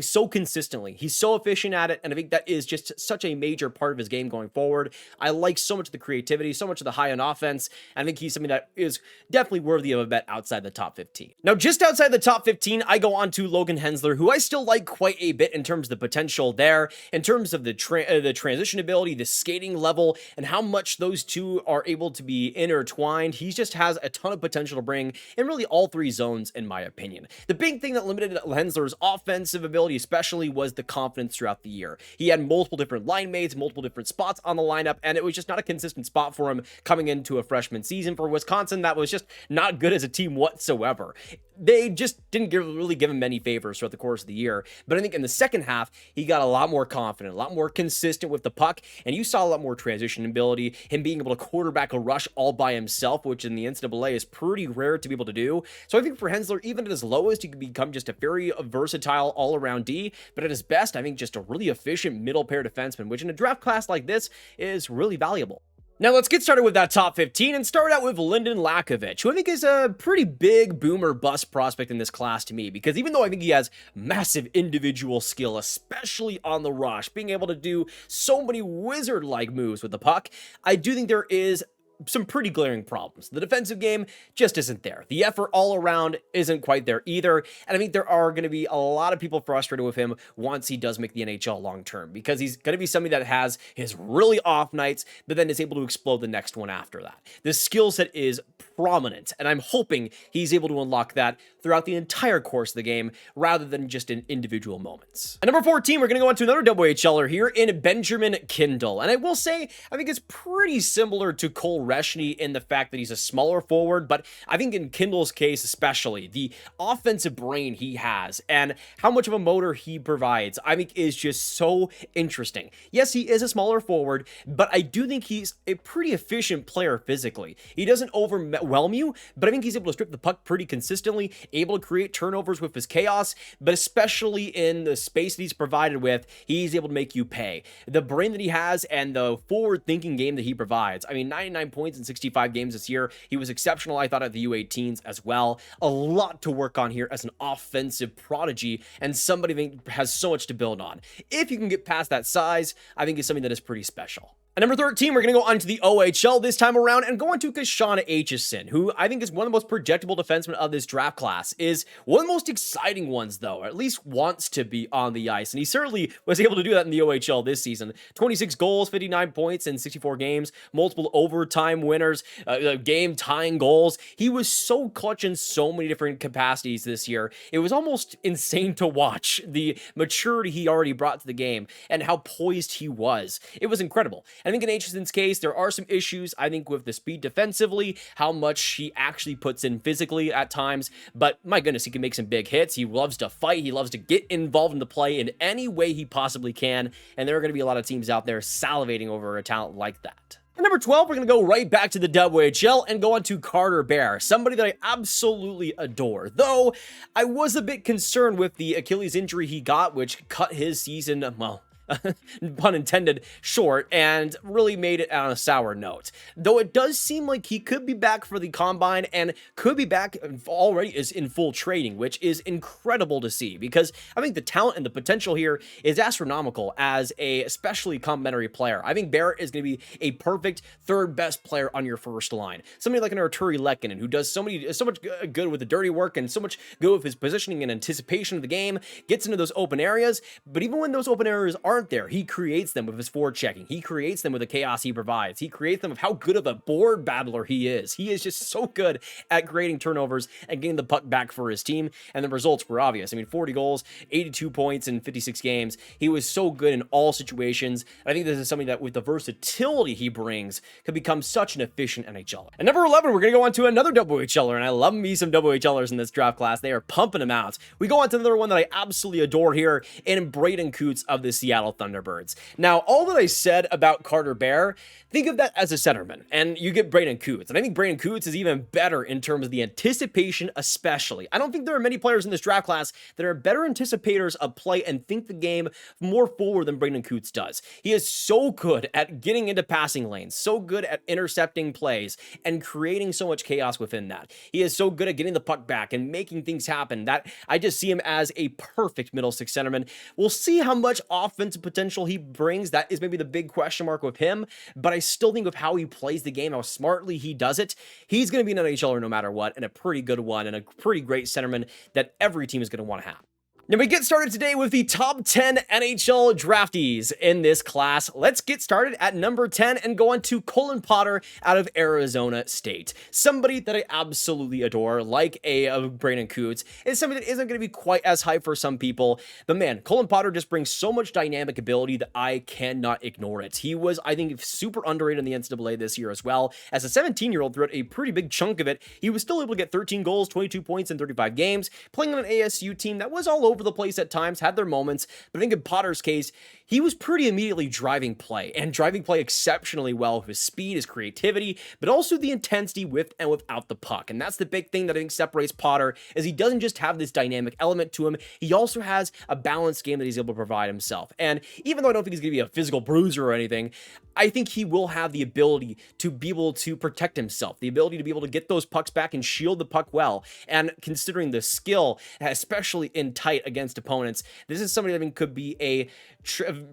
so consistently. He's so efficient at it, and I think that is just such a major part of his game going forward. I like so much of the creativity, so much of the high-end offense, and I think he's something that is definitely worthy of a bet outside the top 15. Now, just outside the top 15, I go on to Logan Hensler, who I still like quite a bit in terms of the potential there, in terms of the transition ability, ability, the skating level, and how much those two are able to be intertwined. He just has a ton of potential to bring in really all three zones, in my opinion. The big thing that limited Hensler's offensive ability especially was the confidence throughout the year. He had multiple different line mates, multiple different spots on the lineup, and it was just not a consistent spot for him coming into a freshman season for Wisconsin. That was just not good as a team whatsoever. They just didn't really give him many favors throughout the course of the year. But I think in the second half, he got a lot more confident, a lot more consistent with the puck, and you saw a lot more transition ability, him being able to quarterback a rush all by himself, which in the NCAA is pretty rare to be able to do. So I think for Hensler, even at his lowest, he could become just a very versatile all-around D, but at his best, I think just a really efficient middle pair defenseman, which in a draft class like this is really valuable. Now let's get started with that top 15 and start out with Lyndon Lakovich, who I think is a pretty big boomer bust prospect in this class to me, because even though I think he has massive individual skill, especially on the rush, being able to do so many wizard-like moves with the puck, I do think there is some pretty glaring problems. The defensive game just isn't there. The effort all around isn't quite there either. And I think there are going to be a lot of people frustrated with him once he does make the NHL long term, because he's going to be somebody that has his really off nights, but then is able to explode the next one after that. The skill set is prominent, and I'm hoping he's able to unlock that throughout the entire course of the game rather than just in individual moments. At number 14, we're going to go on to another WHLer here in Benjamin Kindle. And I will say, I think it's pretty similar to Cole Reshny in the fact that he's a smaller forward, but I think in Kindle's case especially, the offensive brain he has and how much of a motor he provides, I think is just so interesting. Yes, he is a smaller forward, but I do think he's a pretty efficient player physically. He doesn't overwhelm you, but I think he's able to strip the puck pretty consistently, able to create turnovers with his chaos, but especially in the space that he's provided with, he's able to make you pay. The brain that he has and the forward-thinking game that he provides, I mean, 99 points in 65 games this year. He was exceptional, I thought, at the U18s as well. A lot to work on here as an offensive prodigy and somebody that has so much to build on. If you can get past that size, I think it's something that is pretty special. At number 13, we're going to go on to the OHL this time around and go on to Kashan Aitchison, who I think is one of the most projectable defensemen of this draft class, is one of the most exciting ones, though, or at least wants to be on the ice, and he certainly was able to do that in the OHL this season. 26 goals, 59 points in 64 games, multiple overtime winners, game-tying goals. He was so clutch in so many different capacities this year. It was almost insane to watch the maturity he already brought to the game and how poised he was. It was incredible. I think in Aitchison's case, there are some issues, I think, with the speed defensively, how much he actually puts in physically at times, but my goodness, he can make some big hits. He loves to fight. He loves to get involved in the play in any way he possibly can, and there are going to be a lot of teams out there salivating over a talent like that. At number 12, we're going to go right back to the WHL and go on to Carter Bear, somebody that I absolutely adore. Though, I was a bit concerned with the Achilles injury he got, which cut his season, well, pun intended, short, and really made it on a sour note. Though it does seem like he could be back for the combine and could be back already is in full training, which is incredible to see, because I think the talent and the potential here is astronomical as a especially complimentary player. I think Barrett is going to be a perfect third best player on your first line. Somebody like an Arturi Lekkinen, who does so much good with the dirty work and so much good with his positioning and anticipation of the game, gets into those open areas, but even when those open areas aren't there, he creates them with his forechecking. He creates them with the chaos he provides. He creates them with how good of a board battler he is. He is just so good at creating turnovers and getting the puck back for his team, and the results were obvious. I mean, 40 goals, 82 points in 56 games. He was so good in all situations. I think this is something that with the versatility he brings could become such an efficient NHLer. At number 11, we're going to go on to another WHLer, and I love me some WHLers in this draft class. They are pumping them out. We go on to another one that I absolutely adore here in Braden Coots of the Seattle Thunderbirds. Now, all that I said about Carter Bear, think of that as a centerman, and you get Braden Coots. And I think Braden Coots is even better in terms of the anticipation, especially. I don't think there are many players in this draft class that are better anticipators of play and think the game more forward than Braden Coots does. He is so good at getting into passing lanes, so good at intercepting plays, and creating so much chaos within that. He is so good at getting the puck back and making things happen that I just see him as a perfect middle six centerman. We'll see how much offensive potential he brings. That is maybe the big question mark with him, but I still think of how he plays the game, how smartly he does it. He's going to be an NHLer no matter what, and a pretty good one, and a pretty great centerman that every team is going to want to have. Now we get started today with the top 10 NHL draftees in this class. Let's get started at number 10 and go on to Colin Potter out of Arizona State. Somebody that I absolutely adore, like Brandon Coots, is somebody that isn't going to be quite as high for some people. But man, Colin Potter just brings so much dynamic ability that I cannot ignore it. He was, I think, super underrated in the NCAA this year as well. As a 17-year-old throughout a pretty big chunk of it, he was still able to get 13 goals, 22 points in 35 games, playing on an ASU team that was all over the place at times, had their moments, but I think in Potter's case, he was pretty immediately driving play exceptionally well with his speed, his creativity, but also the intensity with and without the puck. And that's the big thing that I think separates Potter, is he doesn't just have this dynamic element to him, he also has a balanced game that he's able to provide himself. And even though I don't think he's going to be a physical bruiser or anything, I think he will have the ability to be able to protect himself, the ability to be able to get those pucks back and shield the puck well. And considering the skill, especially in tight against opponents, this is somebody that I think could be a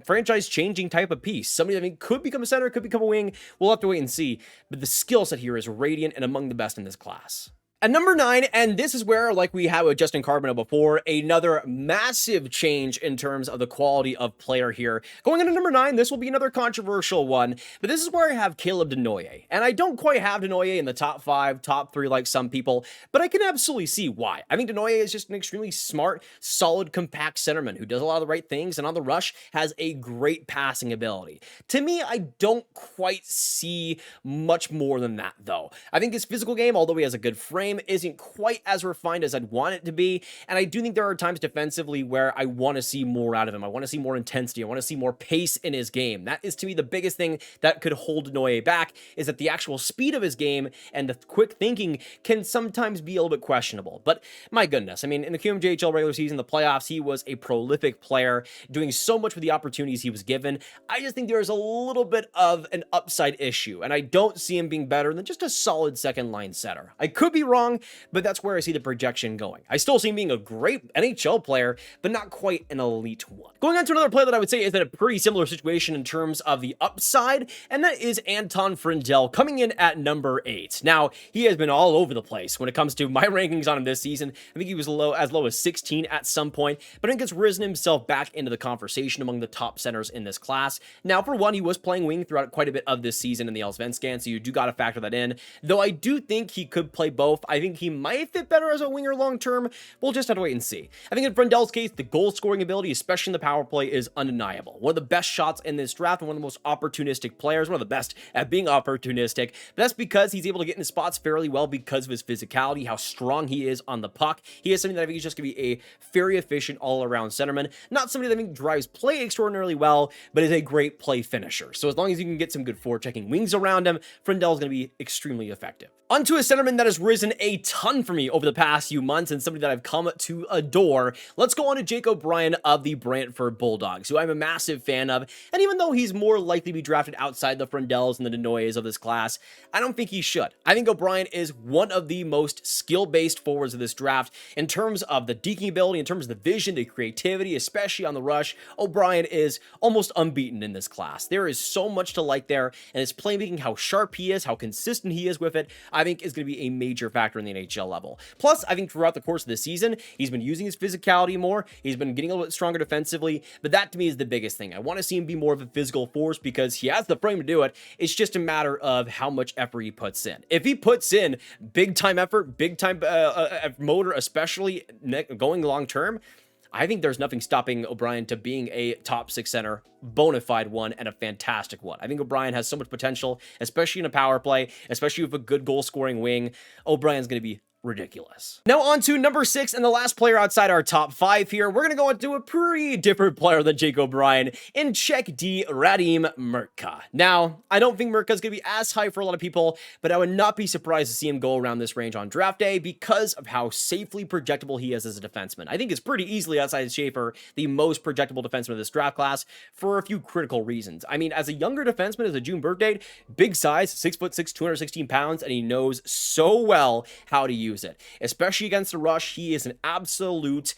franchise-changing type of piece. Somebody that I think could become a center, could become a wing. We'll have to wait and see. But the skill set here is radiant and among the best in this class. At number 9, and this is where, like we had with Justin Carbonell before, another massive change in terms of the quality of player here. Going into number 9, this will be another controversial one, but this is where I have Caleb Denoye. And I don't quite have Denoye in the top 5, top 3 like some people, but I can absolutely see why. I think Denoye is just an extremely smart, solid, compact centerman who does a lot of the right things, and on the rush has a great passing ability. To me, I don't quite see much more than that, though. I think his physical game, although he has a good frame, isn't quite as refined as I'd want it to be, and I do think there are times defensively where I want to see more out of him. I want to see more intensity. I want to see more pace in his game. That is, to me, the biggest thing that could hold Denoye back, is that the actual speed of his game and the quick thinking can sometimes be a little bit questionable. But my goodness, I mean, in the QMJHL regular season, the playoffs, he was a prolific player, doing so much with the opportunities he was given. I just think there's a little bit of an upside issue, and I don't see him being better than just a solid second-line setter. I could be wrong, but that's where I see the projection going. I still see him being a great NHL player, but not quite an elite one. Going on to another player that I would say is in a pretty similar situation in terms of the upside, and that is Anton Frondell, coming in at number 8. Now, he has been all over the place when it comes to my rankings on him this season. I think he was as low as 16 at some point, but I think it's risen himself back into the conversation among the top centers in this class. Now, for one, he was playing wing throughout quite a bit of this season in the Allsvenskan, so you do got to factor that in, though I do think he could play both. I think he might fit better as a winger long-term. We'll just have to wait and see. I think in Frondell's case, the goal-scoring ability, especially in the power play, is undeniable. One of the best shots in this draft, and one of the most opportunistic players, one of the best at being opportunistic. But that's because he's able to get into spots fairly well because of his physicality, how strong he is on the puck. He is something that I think is just going to be a very efficient all-around centerman. Not somebody that I think drives play extraordinarily well, but is a great play finisher. So as long as you can get some good forechecking wings around him, Frondell is going to be extremely effective. Onto a centerman that has risen a ton for me over the past few months, and somebody that I've come to adore. Let's go on to Jake O'Brien of the Brantford Bulldogs, who I'm a massive fan of, and even though he's more likely to be drafted outside the Frondells and the Denoyes of this class, I don't think he should. I think O'Brien is one of the most skill-based forwards of this draft in terms of the deking ability, in terms of the vision, the creativity, especially on the rush. O'Brien is almost unbeaten in this class. There is so much to like there, and his playmaking, how sharp he is, how consistent he is with it, I think is going to be a major factor in the NHL level. Plus, I think throughout the course of the season, he's been using his physicality more, he's been getting a little bit stronger defensively, but that to me is the biggest thing. I want to see him be more of a physical force because he has the frame to do it. It's just a matter of how much effort he puts in. If he puts in big time effort, big time motor, especially going long term, I think there's nothing stopping O'Brien to being a top 6 center, bona fide one, and a fantastic one. I think O'Brien has so much potential, especially in a power play, especially with a good goal scoring wing. O'Brien's going to be ridiculous. Now on to number 6 and the last player outside our top 5 here. We're going to go into a pretty different player than Jake O'Brien in Czech D. Radim Mrka. Now, I don't think Mrka is going to be as high for a lot of people, but I would not be surprised to see him go around this range on draft day because of how safely projectable he is as a defenseman. I think it's pretty easily, outside of Schaefer, the most projectable defenseman of this draft class for a few critical reasons. I mean, as a younger defenseman, as a June birth date, big size, 6'6", 216 pounds, and he knows so well how to use use it, especially against the rush. He is an absolute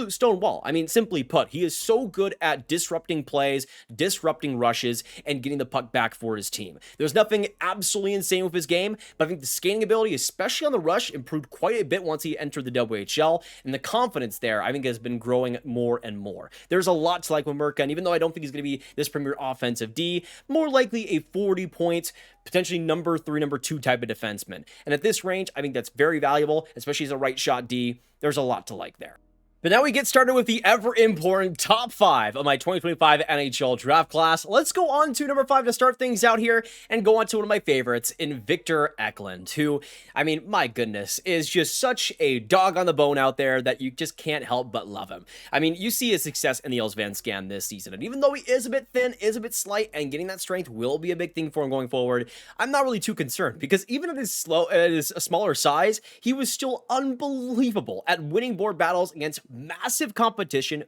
stone wall. I mean, simply put, he is so good at disrupting plays, disrupting rushes, and getting the puck back for his team. There's nothing absolutely insane with his game, but I think the skating ability, especially on the rush, improved quite a bit once he entered the WHL, and the confidence there, I think, has been growing more and more. There's a lot to like with Merca, and even though I don't think he's going to be this premier offensive D, more likely a 40-point, potentially number 3, number 2 type of defenseman. And at this range, I think that's very valuable, especially as a right shot D. There's a lot to like there. But now we get started with the ever-important top 5 of my 2025 NHL draft class. Let's go on to number 5 to start things out here and go on to one of my favorites in Victor Eklund, who, I mean, my goodness, is just such a dog on the bone out there that you just can't help but love him. I mean, you see his success in the Ihs-Wozniak this season, and even though he is a bit thin, is a bit slight, and getting that strength will be a big thing for him going forward, I'm not really too concerned, because even at his smaller size, he was still unbelievable at winning board battles against massive competition,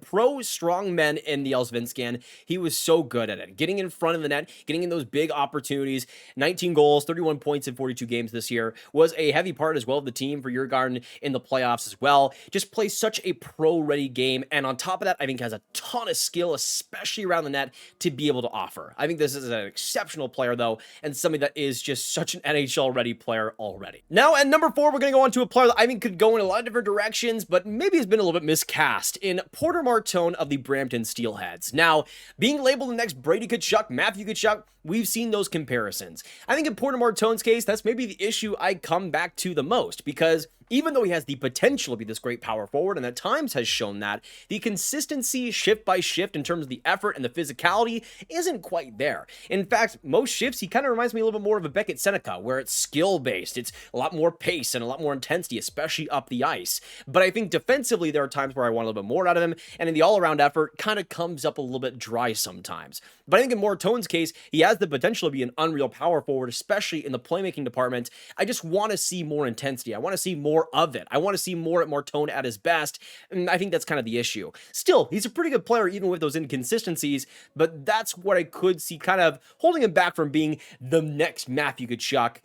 pro strong men in the Ihs-Wozniak. He was so good at it, getting in front of the net, getting in those big opportunities. 19 goals, 31 points in 42 games this year, was a heavy part as well of the team for Djurgården in the playoffs as well. Just plays such a pro-ready game, and on top of that, I think has a ton of skill, especially around the net, to be able to offer. I think this is an exceptional player, though, and somebody that is just such an NHL-ready player already. Now, at number 4, we're going to go on to a player that I think could go in a lot of different directions, but maybe has been a little bit miscast in Porter Martone of the Brampton Steelheads. Now, being labeled the next Brady Tkachuk, Matthew Tkachuk, we've seen those comparisons. I think in Porter Martone's case, that's maybe the issue I come back to the most, because even though he has the potential to be this great power forward, and at times has shown that, the consistency shift by shift in terms of the effort and the physicality isn't quite there. In fact, most shifts, he kind of reminds me a little bit more of a Beckett Seneca, where it's skill-based. It's a lot more pace and a lot more intensity, especially up the ice. But I think defensively, there are times where I want a little bit more out of him, and in the all-around effort, kind of comes up a little bit dry sometimes. But I think in Martone's case, he has the potential to be an unreal power forward, especially in the playmaking department. I just want to see more intensity. I want to see more of it. I want to see more at Martone at his best, and I think that's kind of the issue. Still, he's a pretty good player even with those inconsistencies, but that's what I could see kind of holding him back from being the next Matthew Tkachuk,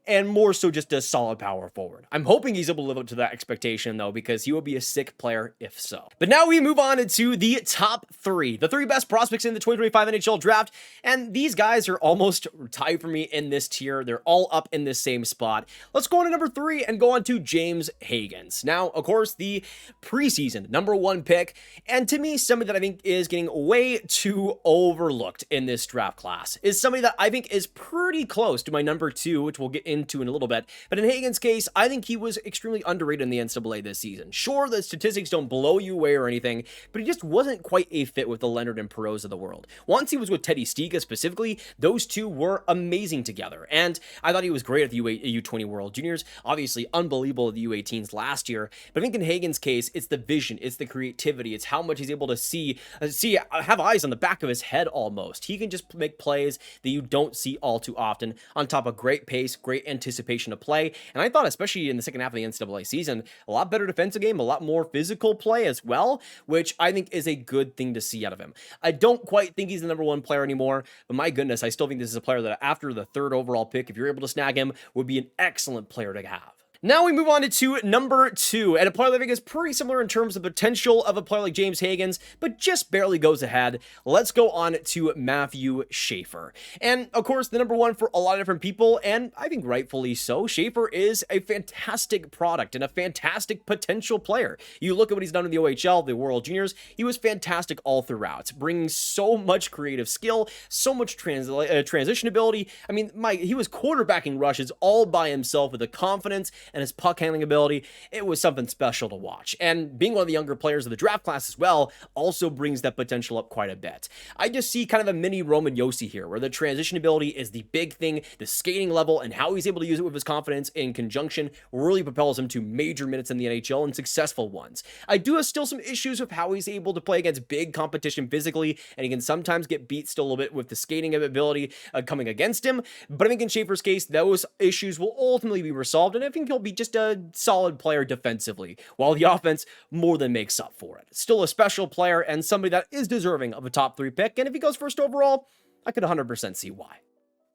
and more so just a solid power forward. I'm hoping he's able to live up to that expectation, though, because he will be a sick player if so. But now we move on into the top 3, the 3 best prospects in the 2025 NHL draft, and these guys are almost tied for me in this tier. They're all up in this same spot. Let's go on to number 3 and go on to James Hagens. Now, of course, the preseason number 1 pick, and to me, somebody that I think is getting way too overlooked in this draft class is somebody that I think is pretty close to my number 2, which we'll get into in a little bit. But in Hagens' case, I think he was extremely underrated in the NCAA this season. Sure, the statistics don't blow you away or anything, but he just wasn't quite a fit with the Leonard and Perreaults of the world. Once he was with Teddy Stiga specifically, those two were amazing together, and I thought he was great at the U20 World Juniors. Obviously, unbelievable at the U18s last year, but I think in Hagens' case, it's the vision, it's the creativity, it's how much he's able to have eyes on the back of his head almost. He can just make plays that you don't see all too often, on top of great pace, great anticipation of play, and I thought especially in the second half of the NCAA season, a lot better defensive game, a lot more physical play as well, which I think is a good thing to see out of him. I don't quite think he's the number 1 player anymore, but my goodness, I still think this is a player that after the 3rd overall pick, if you're able to snag him, would be an excellent player to have. Now we move on to number 2, and a player that I think is pretty similar in terms of potential of a player like James Hagens, but just barely goes ahead. Let's go on to Matthew Schaefer. And of course, the number 1 for a lot of different people, and I think rightfully so. Schaefer is a fantastic product and a fantastic potential player. You look at what he's done in the OHL, the World Juniors, he was fantastic all throughout, bringing so much creative skill, so much transition ability. I mean, he was quarterbacking rushes all by himself with the confidence and his puck handling ability. It was something special to watch. And being one of the younger players of the draft class as well also brings that potential up quite a bit. I just see kind of a mini Roman Josi here, where the transition ability is the big thing, the skating level, and how he's able to use it with his confidence in conjunction really propels him to major minutes in the NHL and successful ones. I do have still some issues with how he's able to play against big competition physically, and he can sometimes get beat still a little bit with the skating ability coming against him, but I think in Schaefer's case, those issues will ultimately be resolved, and I think he'll be just a solid player defensively, while the offense more than makes up for it. Still a special player and somebody that is deserving of a top 3 pick, and if he goes 1st overall, I could 100% see why.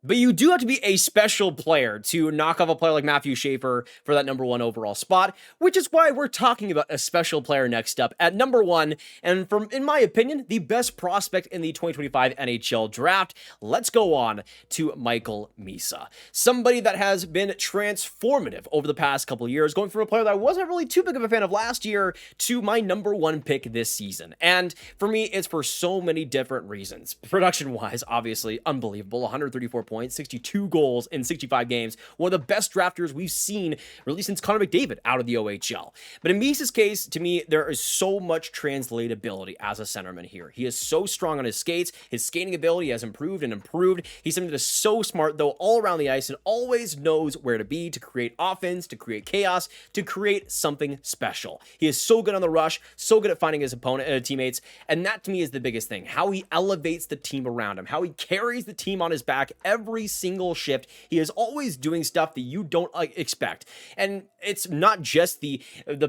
But you do have to be a special player to knock off a player like Matthew Schaefer for that number 1 overall spot, which is why we're talking about a special player next up at number 1, and from, in my opinion, the best prospect in the 2025 NHL Draft. Let's go on to Michael Misa, somebody that has been transformative over the past couple of years, going from a player that I wasn't really too big of a fan of last year to my number 1 pick this season. And for me, it's for so many different reasons. Production-wise, obviously, unbelievable. 134 points, 62 goals in 65 games. One of the best drafters we've seen really since Connor McDavid out of the OHL. But in Misa's case, to me, there is so much translatability as a centerman here. He is so strong on his skates. His skating ability has improved and improved. He's something that is so smart, though, all around the ice and always knows where to be to create offense, to create chaos, to create something special. He is so good on the rush, so good at finding his teammates, and that to me is the biggest thing. How he elevates the team around him, how he carries the team on his back every single shift. He is always doing stuff that you don't expect. And it's not just the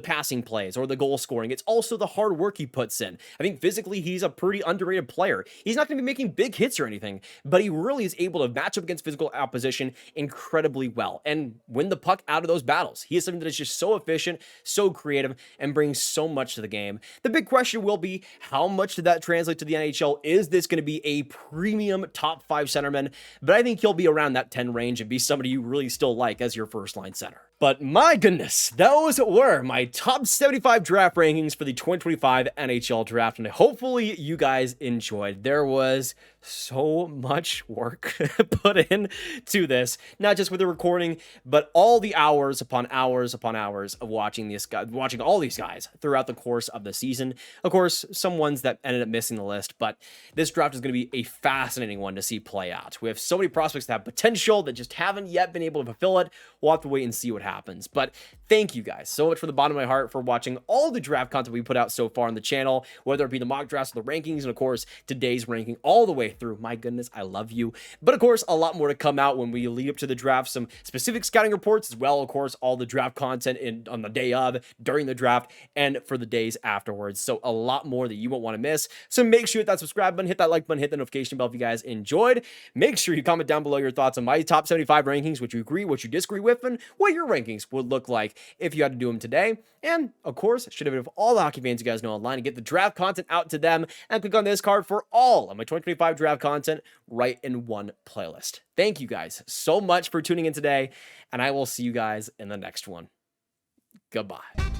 passing plays or the goal scoring. It's also the hard work he puts in. I think physically he's a pretty underrated player. He's not going to be making big hits or anything, but he really is able to match up against physical opposition incredibly well and win the puck out of those battles. He is something that is just so efficient, so creative, and brings so much to the game. The big question will be, how much did that translate to the NHL? Is this going to be a premium top 5 centerman? But I think he'll be around that 10 range and be somebody you really still like as your first line center. But my goodness, those were my top 75 draft rankings for the 2025 NHL Draft, and hopefully you guys enjoyed. There was so much work put in to this, not just with the recording, but all the hours upon hours upon hours of watching all these guys throughout the course of the season. Of course, some ones that ended up missing the list, but this draft is going to be a fascinating one to see play out. We have so many prospects that have potential that just haven't yet been able to fulfill it. We'll have to wait and see what happens. But thank you guys so much from the bottom of my heart for watching all the draft content we put out so far on the channel, whether it be the mock drafts or the rankings, and of course today's ranking all the way through. My goodness, I love you. But of course, a lot more to come out when we lead up to the draft, some specific scouting reports as well, of course, all the draft content on the day of, during the draft, and for the days afterwards. So a lot more that you won't want to miss. So make sure you hit that subscribe button, hit that like button, hit the notification bell if you guys enjoyed. Make sure you comment down below your thoughts on my top 75 rankings, what you agree, what you disagree with, and what your rankings would look like if you had to do them today. And of course, should have all the hockey fans you guys know online and get the draft content out to them, and click on this card for all of my 2025 draft content right in one playlist. Thank you guys so much for tuning in today, and I will see you guys in the next one. Goodbye.